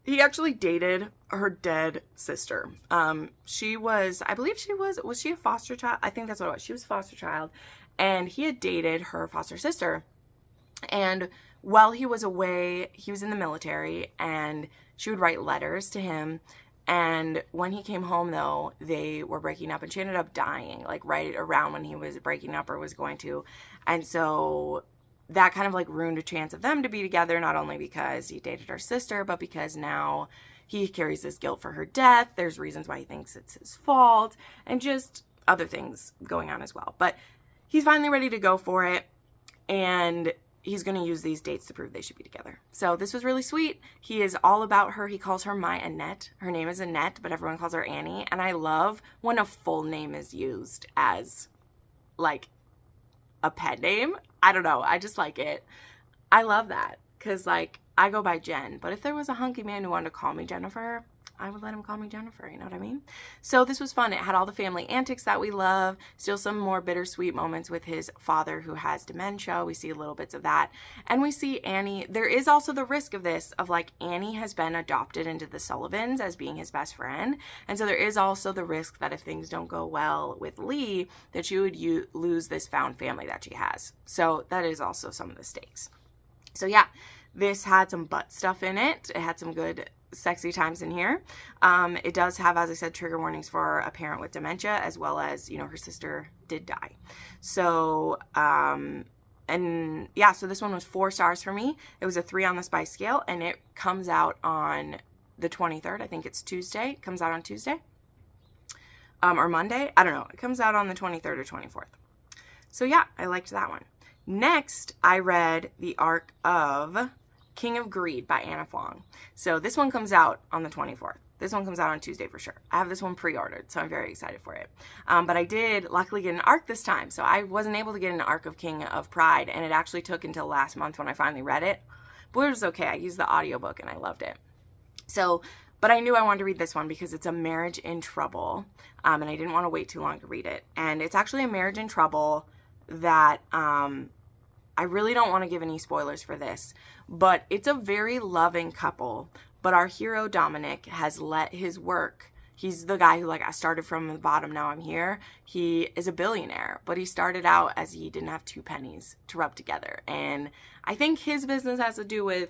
he actually dated her dead sister. She was, I believe was she a foster child? I think that's what it was. She was a foster child. And he had dated her foster sister. And while he was away, he was in the military, and she would write letters to him. And when he came home, though, they were breaking up, and she ended up dying, like, right around when he was breaking up or was going to. And so that kind of, like, ruined a chance of them to be together, not only because he dated her sister, but because now he carries this guilt for her death. There's reasons why he thinks it's his fault, and just other things going on as well. But he's finally ready to go for it, and he's going to use these dates to prove they should be together. So this was really sweet. He is all about her. He calls her my Annette. Her name is Annette, but everyone calls her Annie. And I love when a full name is used as, like, a pet name. I don't know. I just like it. I love that because, like, I go by Jenn. But if there was a hunky man who wanted to call me Jennifer, I would let him call me Jennifer, you know what I mean? So this was fun. It had all the family antics that we love. Still some more bittersweet moments with his father who has dementia. We see little bits of that. And we see Annie. There is also the risk of this, of, like, Annie has been adopted into the Sullivans as being his best friend. And so there is also the risk that if things don't go well with Lee, that she would lose this found family that she has. So that is also some of the stakes. So yeah, this had some butt stuff in it. It had some good sexy times in here. It does have, as I said, trigger warnings for a parent with dementia, as well as, you know, her sister did die. So, and yeah, so this one was 4 stars for me. It was a 3 on the spice scale, and it comes out on the 23rd. I think it's Tuesday. It comes out on Tuesday. Or Monday. I don't know. It comes out on the 23rd or 24th. So yeah, I liked that one. Next, I read the arc of King of Greed by Anna Fong. So this one comes out on the 24th. This one comes out on Tuesday for sure. I have this one pre-ordered, so I'm very excited for it. But I did luckily get an arc this time. So I wasn't able to get an arc of King of Pride, and it actually took until last month when I finally read it. But it was okay. I used the audiobook and I loved it. So, but I knew I wanted to read this one because it's a marriage in trouble, and I didn't want to wait too long to read it. And it's actually a marriage in trouble that I really don't want to give any spoilers for this, but it's a very loving couple. But our hero, Dominic, has let his work, he's the guy who, like, I started from the bottom, now I'm here. He is a billionaire, but he started out as he didn't have 2 pennies to rub together. And I think his business has to do with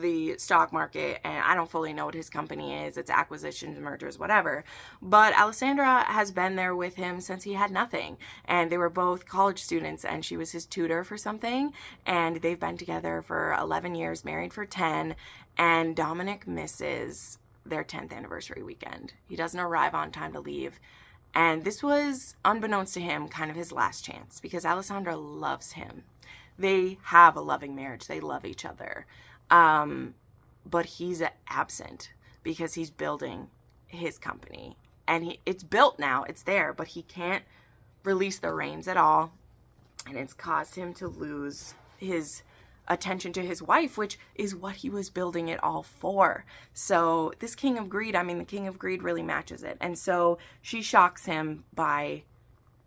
the stock market, and I don't fully know what his company is. It's acquisitions, mergers, whatever. But Alessandra has been there with him since he had nothing, and they were both college students, and she was his tutor for something, and they've been together for 11 years, married for 10, and Dominic misses their 10th anniversary weekend. He doesn't arrive on time to leave, and this was, unbeknownst to him, kind of his last chance, because Alessandra loves him. They have a loving marriage. They love each other. But he's absent because he's building his company. And it's built now. It's there. But he can't release the reins at all. And it's caused him to lose his attention to his wife, which is what he was building it all for. So this King of Greed, I mean, the King of Greed really matches it. And so she shocks him by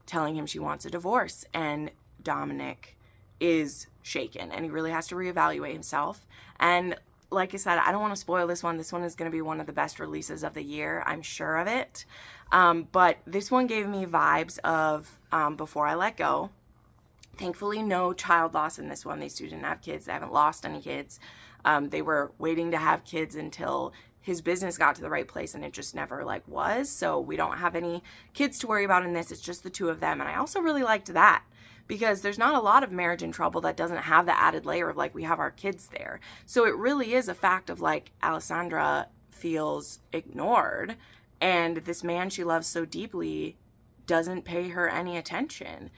telling him she wants a divorce. And Dominic is shaken, and he really has to reevaluate himself. And like I said, I don't want to spoil this one. This one is going to be one of the best releases of the year. I'm sure of it. But this one gave me vibes of Before I Let Go. Thankfully, no child loss in this one. These two didn't have kids. They haven't lost any kids. They were waiting to have kids until his business got to the right place, and it just never was. So we don't have any kids to worry about in this. It's just the 2 of them. And I also really liked that, because there's not a lot of marriage in trouble that doesn't have the added layer of we have our kids there. So it really is a fact of Alessandra feels ignored, and this man she loves so deeply doesn't pay her any attention.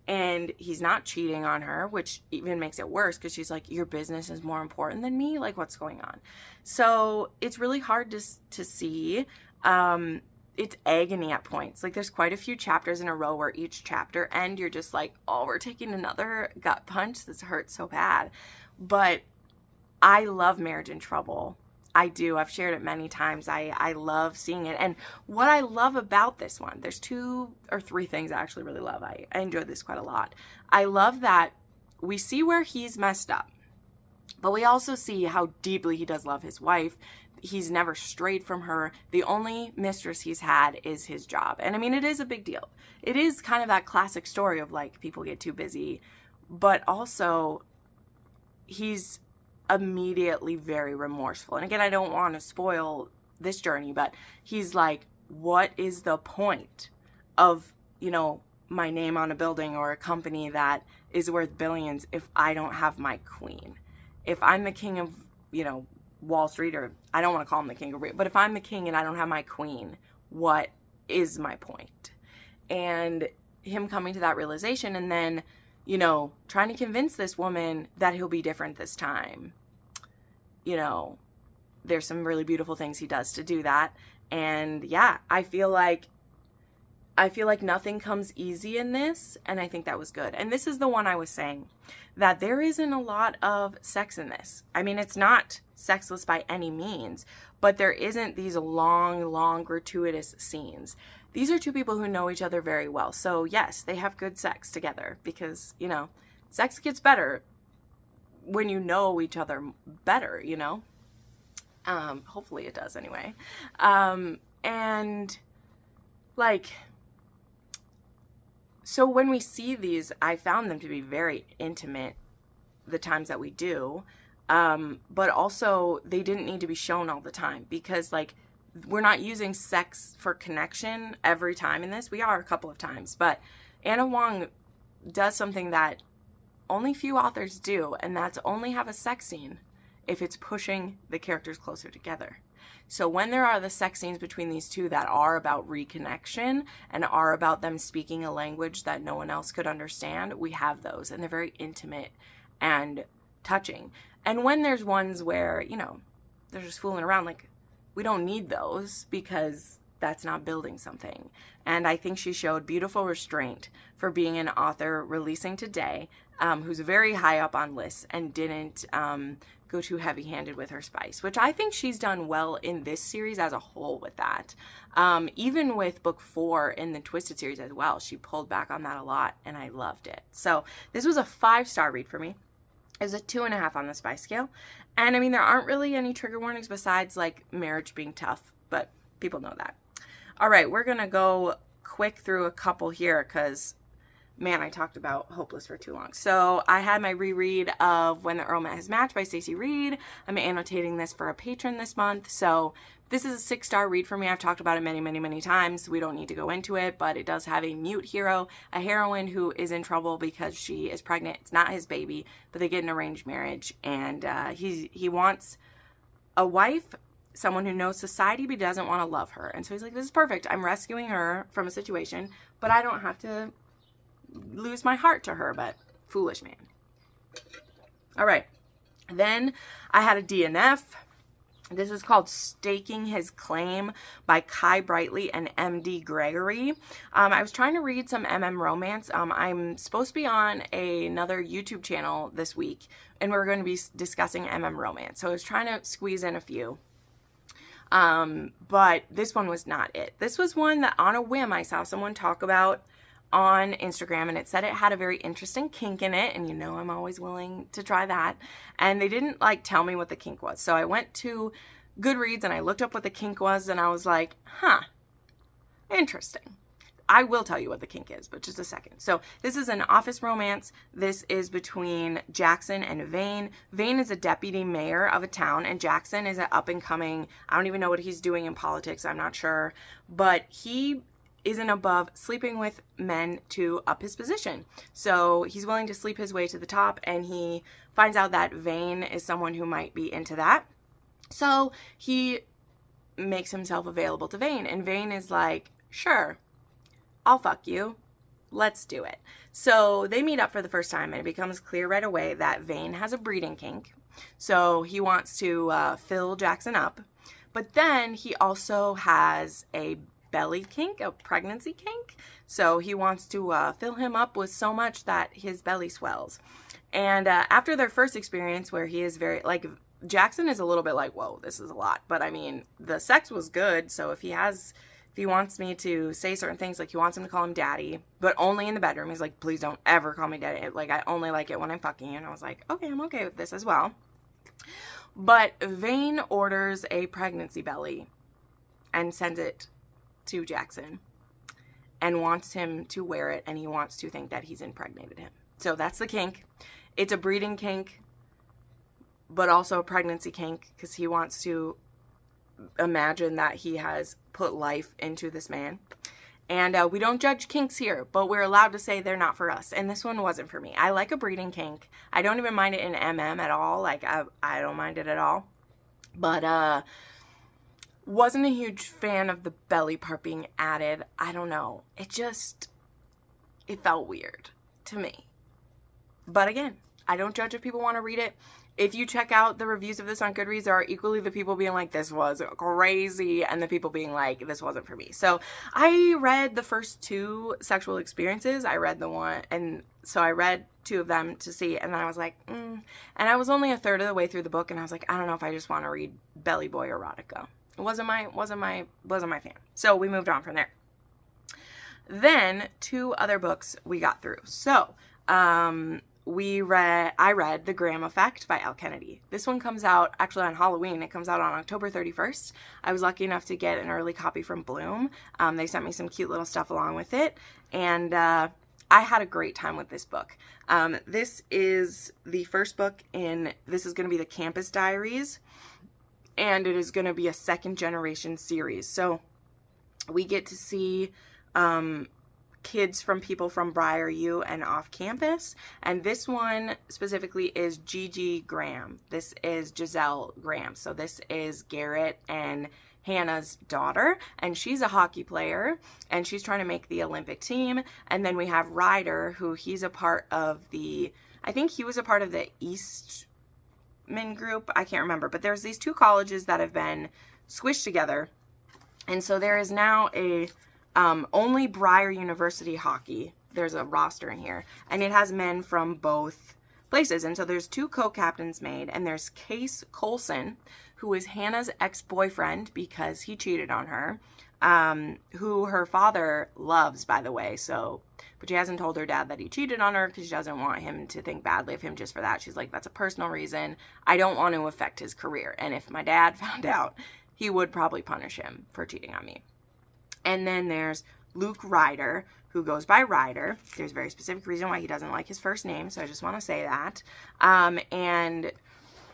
And he's not cheating on her, which even makes it worse, because she's like, your business is more important than me? What's going on? So it's really hard to see. It's agony at points. There's quite a few chapters in a row where each chapter end, you're just oh, we're taking another gut punch. This hurts so bad. But I love Marriage in Trouble. I do. I've shared it many times. I love seeing it. And what I love about this one, there's 2 or 3 things I actually really love. I enjoyed this quite a lot. I love that we see where he's messed up, but we also see how deeply he does love his wife. He's never strayed from her. The only mistress he's had is his job. And I mean, it is a big deal. It is kind of that classic story of people get too busy, but also he's immediately very remorseful. And again, I don't want to spoil this journey, but he's what is the point of, my name on a building or a company that is worth billions if I don't have my queen? If I'm the king of, Wall Street, or I don't want to call him the king of Greed, but if I'm the king and I don't have my queen, what is my point? And him coming to that realization, and then, trying to convince this woman that he'll be different this time. There's some really beautiful things he does to do that. And yeah, I feel like nothing comes easy in this, and I think that was good. And this is the one I was saying, that there isn't a lot of sex in this. I mean, it's not sexless by any means, but there isn't these long, gratuitous scenes. These are 2 people who know each other very well. So yes, they have good sex together, because, sex gets better when you know each other better, hopefully it does anyway. And so when we see these, I found them to be very intimate the times that we do. But also they didn't need to be shown all the time, because we're not using sex for connection every time in this. We are a couple of times, but Anna Wong does something that only few authors do, and that's only have a sex scene if it's pushing the characters closer together. So when there are the sex scenes between these two that are about reconnection and are about them speaking a language that no one else could understand, we have those, and they're very intimate and touching. And when there's ones where, you know, they're just fooling around, like, we don't need those because that's not building something. And I think she showed beautiful restraint for being an author releasing today, who's very high up on lists and didn't go too heavy-handed with her spice, which I think she's done well in this series as a whole with that. Even with book 4 in the Twisted series as well, she pulled back on that a lot, and I loved it. So this was a 5-star read for me. It was a 2.5 on the spice scale. And I mean, there aren't really any trigger warnings besides like marriage being tough, but people know that. All right, we're going to go quick through a couple here because, man, I talked about Hopeless for too long. So I had my reread of When the Earl Met His Match by Stacey Reed. I'm annotating this for a patron this month. So this is a 6-star read for me. I've talked about it many, many, many times. We don't need to go into it, but it does have a mute hero, a heroine who is in trouble because she is pregnant. It's not his baby, but they get an arranged marriage, and he wants a wife, someone who knows society but doesn't want to love her. And so he's like, this is perfect. I'm rescuing her from a situation, but I don't have to lose my heart to her. But foolish man. All right. Then I had a DNF. This is called Staking His Claim by Kai Brightly and M.D. Gregory. I was trying to read some MM romance. I'm supposed to be on another YouTube channel this week, and we're going to be discussing MM romance. So I was trying to squeeze in a few. But this one was not it. This was one that on a whim I saw someone talk about on Instagram, and it said it had a very interesting kink in it, and you know I'm always willing to try that. And they didn't like tell me what the kink was. So I went to Goodreads and I looked up what the kink was, and I was like, huh, interesting. I will tell you what the kink is, but just a second. So this is an office romance. This is between Jackson and Vane. Vane is a deputy mayor of a town, and Jackson is an up-and-coming, I don't even know what he's doing in politics, I'm not sure, but he isn't above sleeping with men to up his position. So he's willing to sleep his way to the top, and he finds out that Vane is someone who might be into that. So he makes himself available to Vane, and Vane is like, sure, I'll fuck you. Let's do it. So they meet up for the first time, and it becomes clear right away that Vane has a breeding kink. So he wants to fill Jackson up. But then he also has a belly kink, a pregnancy kink. So he wants to fill him up with so much that his belly swells. And after their first experience, where he is very, like, Jackson is a little bit like, whoa, this is a lot. But I mean, the sex was good. So if he wants me to say certain things, like he wants him to call him daddy, but only in the bedroom. He's like, please don't ever call me daddy. Like, I only like it when I'm fucking you. And I was like, okay, I'm okay with this as well. But Vane orders a pregnancy belly and sends it to Jackson and wants him to wear it, and he wants to think that he's impregnated him. So that's the kink. It's a breeding kink, but also a pregnancy kink, because he wants to imagine that he has put life into this man. And we don't judge kinks here, but we're allowed to say they're not for us. And this one wasn't for me. I like a breeding kink. I don't even mind it in MM at all. Like, I don't mind it at all. But wasn't a huge fan of the belly part being added. I don't know. It felt weird to me. But again, I don't judge if people want to read it. If you check out the reviews of this on Goodreads, there are equally the people being like, this was crazy, and the people being like, this wasn't for me. So I read the first 2 sexual experiences. I read the one, and so I read 2 of them to see, and then I was like, And I was only a third of the way through the book, and I was like, I don't know if I just want to read belly boy erotica. It wasn't my fan. So we moved on from there. Then 2 other books we got through. So I read The Graham Effect by Al Kennedy. This one comes out actually on Halloween. It comes out on October 31st. I was lucky enough to get an early copy from Bloom. They sent me some cute little stuff along with it, and I had a great time with this book. This is the first book this is going to be the Campus Diaries, and it is going to be a 2nd generation series. So we get to see kids from people from Briar U and off campus. And this one specifically is Gigi Graham. This is Giselle Graham. So this is Garrett and Hannah's daughter, and she's a hockey player, and she's trying to make the Olympic team. And then we have Ryder, who he's a part of the, I think he was a part of the Eastman group. I can't remember, but there's these two colleges that have been squished together. And so there is now a only Briar University hockey. There's a roster in here, and it has men from both places. And so there's two co-captains made, and there's Case Colson, who is Hannah's ex-boyfriend because he cheated on her, who her father loves, by the way. So, but she hasn't told her dad that he cheated on her because she doesn't want him to think badly of him just for that. She's like, that's a personal reason. I don't want to affect his career. And if my dad found out, he would probably punish him for cheating on me. And then there's Luke Ryder, who goes by Ryder. There's a very specific reason why he doesn't like his first name, so I just want to say that. And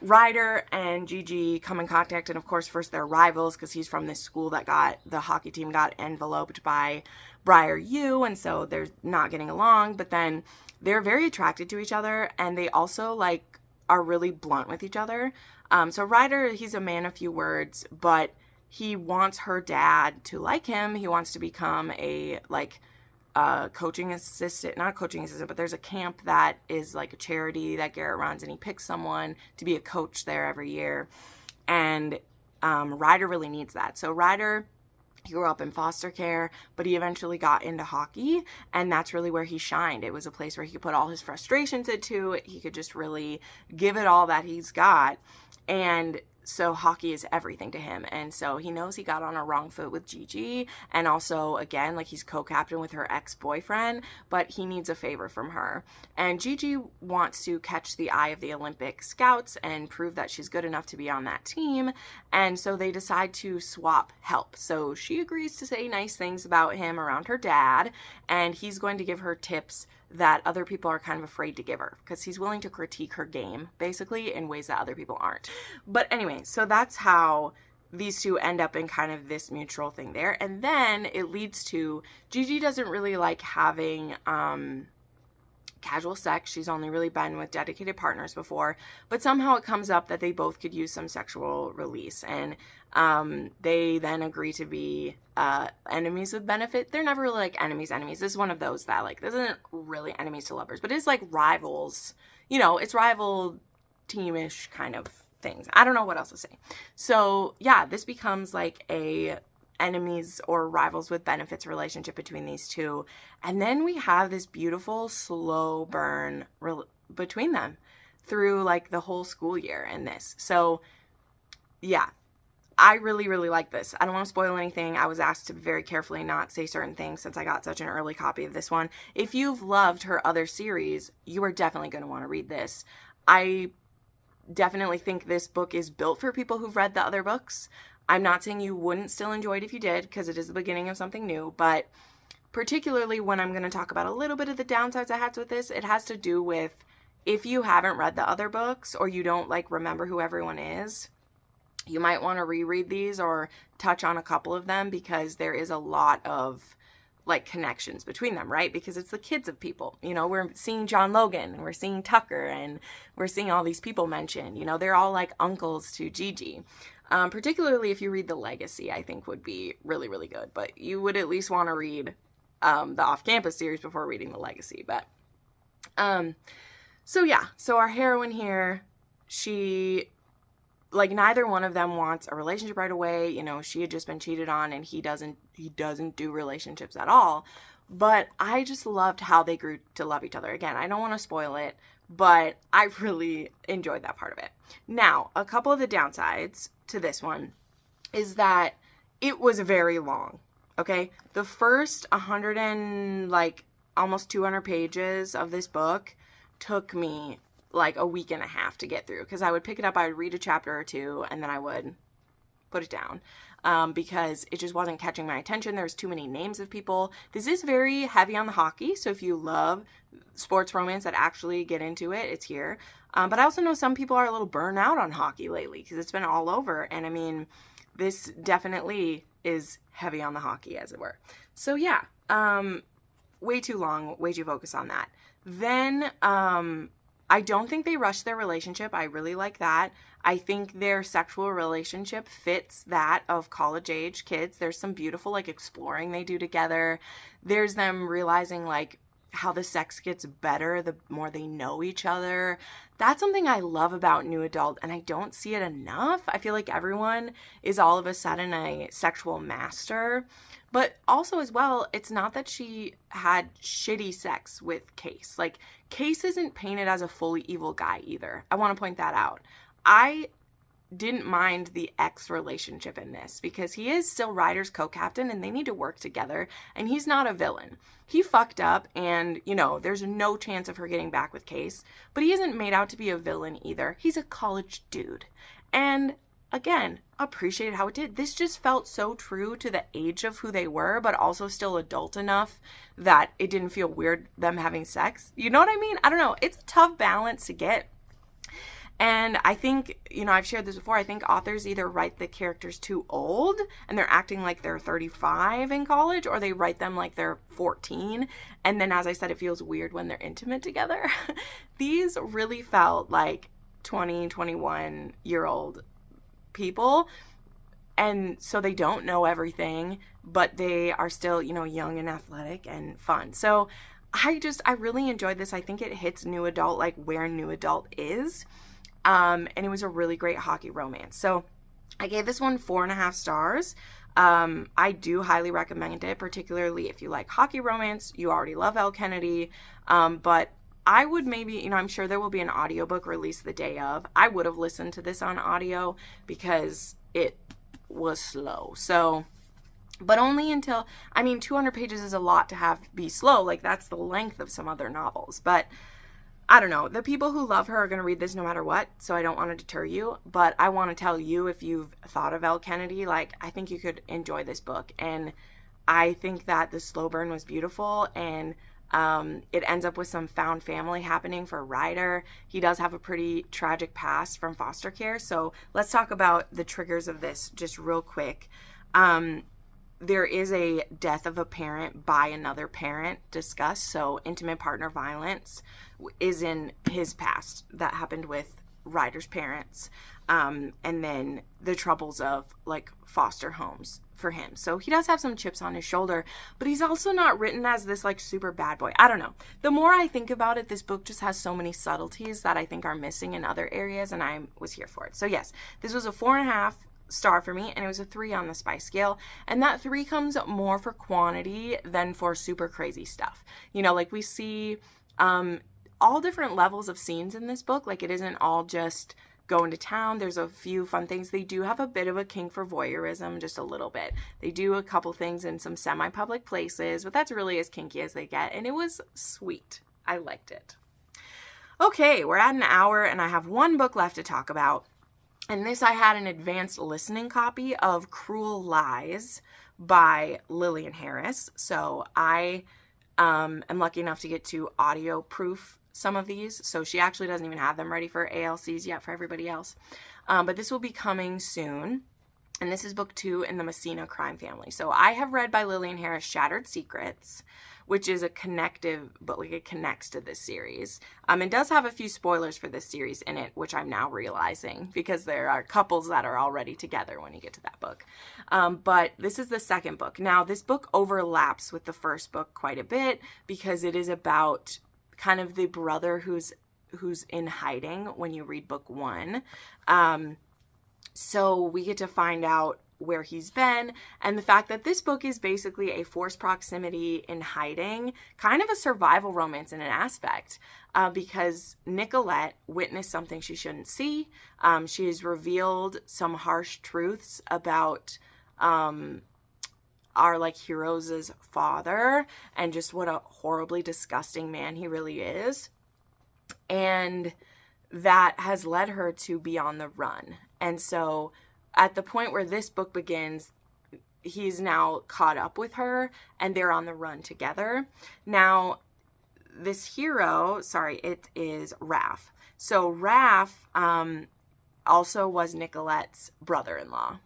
Ryder and Gigi come in contact, and of course first they're rivals because he's from this school that the hockey team got enveloped by Briar U, and so they're not getting along. But then they're very attracted to each other, and they also like are really blunt with each other. So Ryder, he's a man of few words, but he wants her dad to like him. He wants to become a coaching assistant, not a coaching assistant, but there's a camp that is like a charity that Garrett runs, and he picks someone to be a coach there every year. And Ryder really needs that. So Ryder, he grew up in foster care, but he eventually got into hockey, and that's really where he shined. It was a place where he could put all his frustrations into it. He could just really give it all that he's got. And so hockey is everything to him. And so he knows he got on a wrong foot with Gigi. And also, again, like he's co-captain with her ex-boyfriend, but he needs a favor from her. And Gigi wants to catch the eye of the Olympic scouts and prove that she's good enough to be on that team. And so they decide to swap help. So she agrees to say nice things about him around her dad, and he's going to give her tips that other people are kind of afraid to give her because he's willing to critique her game, basically, in ways that other people aren't. But anyway, so that's how these two end up in kind of this mutual thing there. And then it leads to Gigi doesn't really like having casual sex. She's only really been with dedicated partners before, but somehow it comes up that they both could use some sexual release, and they then agree to be enemies with benefit. They're never really like enemies. This is one of those that like, this isn't really enemies to lovers, but it's like rivals, you know, it's rival teamish kind of things. I don't know what else to say. So yeah, this becomes like a enemies or rivals with benefits relationship between these two. And then we have this beautiful slow burn between them through like the whole school year in this. So yeah, I really, really like this. I don't want to spoil anything. I was asked to very carefully not say certain things since I got such an early copy of this one. If you've loved her other series, you are definitely going to want to read this. I definitely think this book is built for people who've read the other books. I'm not saying you wouldn't still enjoy it if you did, because it is the beginning of something new, but particularly when I'm going to talk about a little bit of the downsides I had with this, it has to do with if you haven't read the other books or you don't like remember who everyone is, you might want to reread these or touch on a couple of them because there is a lot of like connections between them, right? Because it's the kids of people. You know, we're seeing John Logan, and we're seeing Tucker, and we're seeing all these people mentioned. You know, they're all like uncles to Gigi. Particularly if you read The Legacy, I think would be really, really good. But you would at least want to read the Off-Campus series before reading The Legacy. But so yeah, so our heroine here, she, like, neither one of them wants a relationship right away. You know, she had just been cheated on, and he doesn't do relationships at all. But I just loved how they grew to love each other. Again, I don't want to spoil it, but I really enjoyed that part of it. Now, a couple of the downsides to this one is that it was very long, okay? The first 100 and, like, almost 200 pages of this book took me, like, a week and a half to get through, because I would pick it up, I would read a chapter or two, and then I would put it down. Because it just wasn't catching my attention. There was too many names of people. This is very heavy on the hockey, so if you love sports romance that actually get into it, it's here. But I also know some people are a little burnt out on hockey lately because it's been all over. And I mean, this definitely is heavy on the hockey, as it were. So yeah, way too long, way too focused on that. Then I don't think they rushed their relationship. I really like that. I think their sexual relationship fits that of college age kids. There's some beautiful like exploring they do together. There's them realizing like how the sex gets better the more they know each other. That's something I love about new adult, and I don't see it enough. I feel like everyone is all of a sudden a sexual master. But also as well, it's not that she had shitty sex with Case. Like, Case isn't painted as a fully evil guy either. I want to point that out. I didn't mind the ex relationship in this because he is still Ryder's co-captain and they need to work together, and he's not a villain. He fucked up and, you know, there's no chance of her getting back with Case, but he isn't made out to be a villain either. He's a college dude. And again, appreciated how it did. This just felt so true to the age of who they were, but also still adult enough that it didn't feel weird them having sex. You know what I mean? I don't know. It's a tough balance to get. And I think, you know, I've shared this before, I think authors either write the characters too old and they're acting like they're 35 in college, or they write them like they're 14. And then, as I said, it feels weird when they're intimate together. These really felt like 20, 21-year-old people. And so they don't know everything, but they are still, you know, young and athletic and fun. So I really enjoyed this. I think it hits new adult, like where new adult is. And it was a really great hockey romance. So I gave this one 4.5 stars. I do highly recommend it, particularly if you like hockey romance. You already love Elle Kennedy. But I would maybe, you know, I'm sure there will be an audiobook released the day of. I would have listened to this on audio because it was slow. So, but only until, I mean, 200 pages is a lot to have be slow. Like, that's the length of some other novels. But I don't know. The people who love her are going to read this no matter what, so I don't want to deter you. But I want to tell you, if you've thought of Elle Kennedy, like, I think you could enjoy this book. And I think that the slow burn was beautiful, and it ends up with some found family happening for Ryder. He does have a pretty tragic past from foster care. So let's talk about the triggers of this just real quick. There is a death of a parent by another parent discussed. So intimate partner violence is in his past that happened with Ryder's parents. And then the troubles of like foster homes for him. So he does have some chips on his shoulder, but he's also not written as this like super bad boy. I don't know. The more I think about it, this book just has so many subtleties that I think are missing in other areas, and I was here for it. So yes, this was a 4.5 star for me, and it was a 3 on the spice scale, and that 3 comes more for quantity than for super crazy stuff. You know, like we see all different levels of scenes in this book. Like, it isn't all just going to town. There's a few fun things. They do have a bit of a kink for voyeurism, just a little bit. They do a couple things in some semi-public places, but that's really as kinky as they get, and it was sweet. I liked it. Okay, we're at an hour, and I have one book left to talk about. And this, I had an advanced listening copy of Cruel Lies by Lillian Harris. So I am lucky enough to get to audio proof some of these. So she actually doesn't even have them ready for ALCs yet for everybody else. But this will be coming soon. And this is book 2 in the Messina crime family. So I have read by Lillian Harris Shattered Secrets, which is a connective, but like it connects to this series. It does have a few spoilers for this series in it, which I'm now realizing because there are couples that are already together when you get to that book. But this is the second book. Now, this book overlaps with the first book quite a bit because it is about kind of the brother who's in hiding when you read book 1. So we get to find out where he's been, and the fact that this book is basically a forced proximity in hiding, kind of a survival romance in an aspect, because Nicolette witnessed something she shouldn't see. She has revealed some harsh truths about our like hero's father and just what a horribly disgusting man he really is. And that has led her to be on the run. And so at the point where this book begins, he's now caught up with her and they're on the run together. Now, this hero, it is Raph. So Raph also was Nicolette's brother-in-law.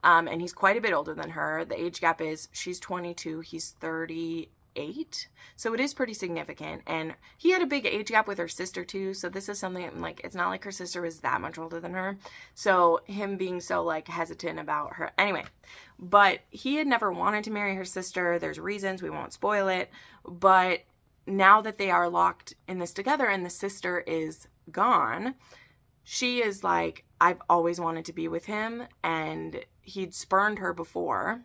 And he's quite a bit older than her. The age gap is she's 22, he's 30, 8. So it is pretty significant. And he had a big age gap with her sister too. So this is something like, it's not like her sister was that much older than her. So him being so like hesitant about her. Anyway, but he had never wanted to marry her sister. There's reasons, we won't spoil it. But now that they are locked in this together and the sister is gone, she is like, I've always wanted to be with him, and he'd spurned her before,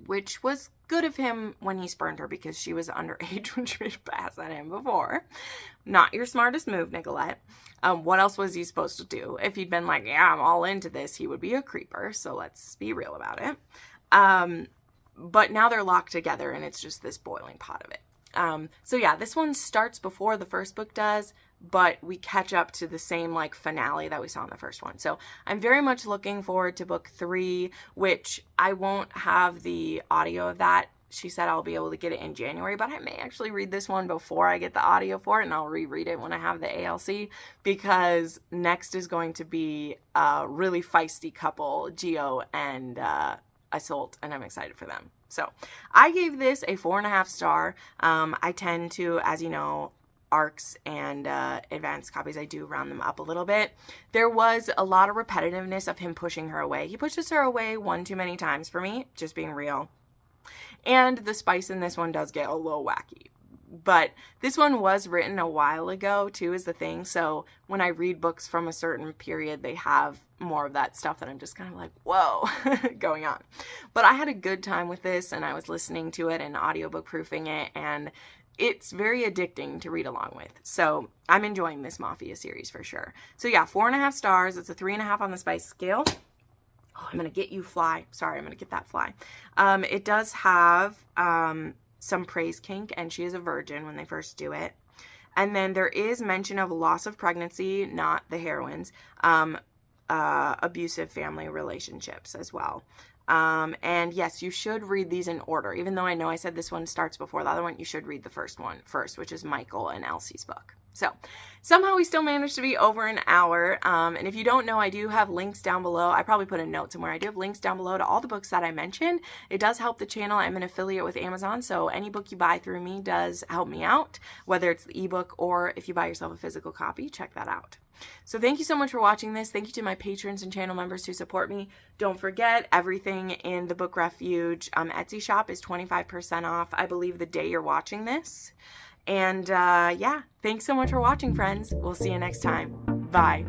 which was good of him when he spurned her because she was underage when she made a pass at him before. Not your smartest move, Nicolette. What else was he supposed to do? If he'd been like, yeah, I'm all into this, he would be a creeper, so let's be real about it. But now they're locked together, and it's just this boiling pot of it. So yeah, this one starts before the first book does, but we catch up to the same like finale that we saw in the first one. So I'm very much looking forward to book 3, which I won't have the audio of that. She said I'll be able to get it in January, but I may actually read this one before I get the audio for it, and I'll reread it when I have the ALC, because next is going to be a really feisty couple, Gio and Isolde, and I'm excited for them. So I gave this a 4.5 star. I tend to, as you know, ARCs and advanced copies, I do round them up a little bit. There was a lot of repetitiveness of him pushing her away. He pushes her away one too many times for me, just being real. And the spice in this one does get a little wacky. But this one was written a while ago too, is the thing. So when I read books from a certain period, they have more of that stuff that I'm just kind of like, whoa, going on. But I had a good time with this, and I was listening to it and audiobook proofing it, and it's very addicting to read along with. So I'm enjoying this Mafia series for sure. So yeah, 4.5 stars. It's a 3.5 on the spice scale. Oh, I'm going to get you, fly. Sorry, I'm going to get that fly. It does have some praise kink, and she is a virgin when they first do it. And then there is mention of loss of pregnancy, not the heroines, abusive family relationships as well. And yes, you should read these in order. Even though I know I said this one starts before the other one, you should read the first one first, which is Michael and Elsie's book. So somehow we still managed to be over an hour. And if you don't know, I do have links down below. I probably put a note somewhere. I do have links down below to all the books that I mentioned. It does help the channel. I'm an affiliate with Amazon, so any book you buy through me does help me out, whether it's the ebook or if you buy yourself a physical copy, check that out. So thank you so much for watching this. Thank you to my patrons and channel members who support me. Don't forget, everything in the Book Refuge Etsy shop is 25% off, I believe, the day you're watching this. And yeah, thanks so much for watching, friends. We'll see you next time. Bye.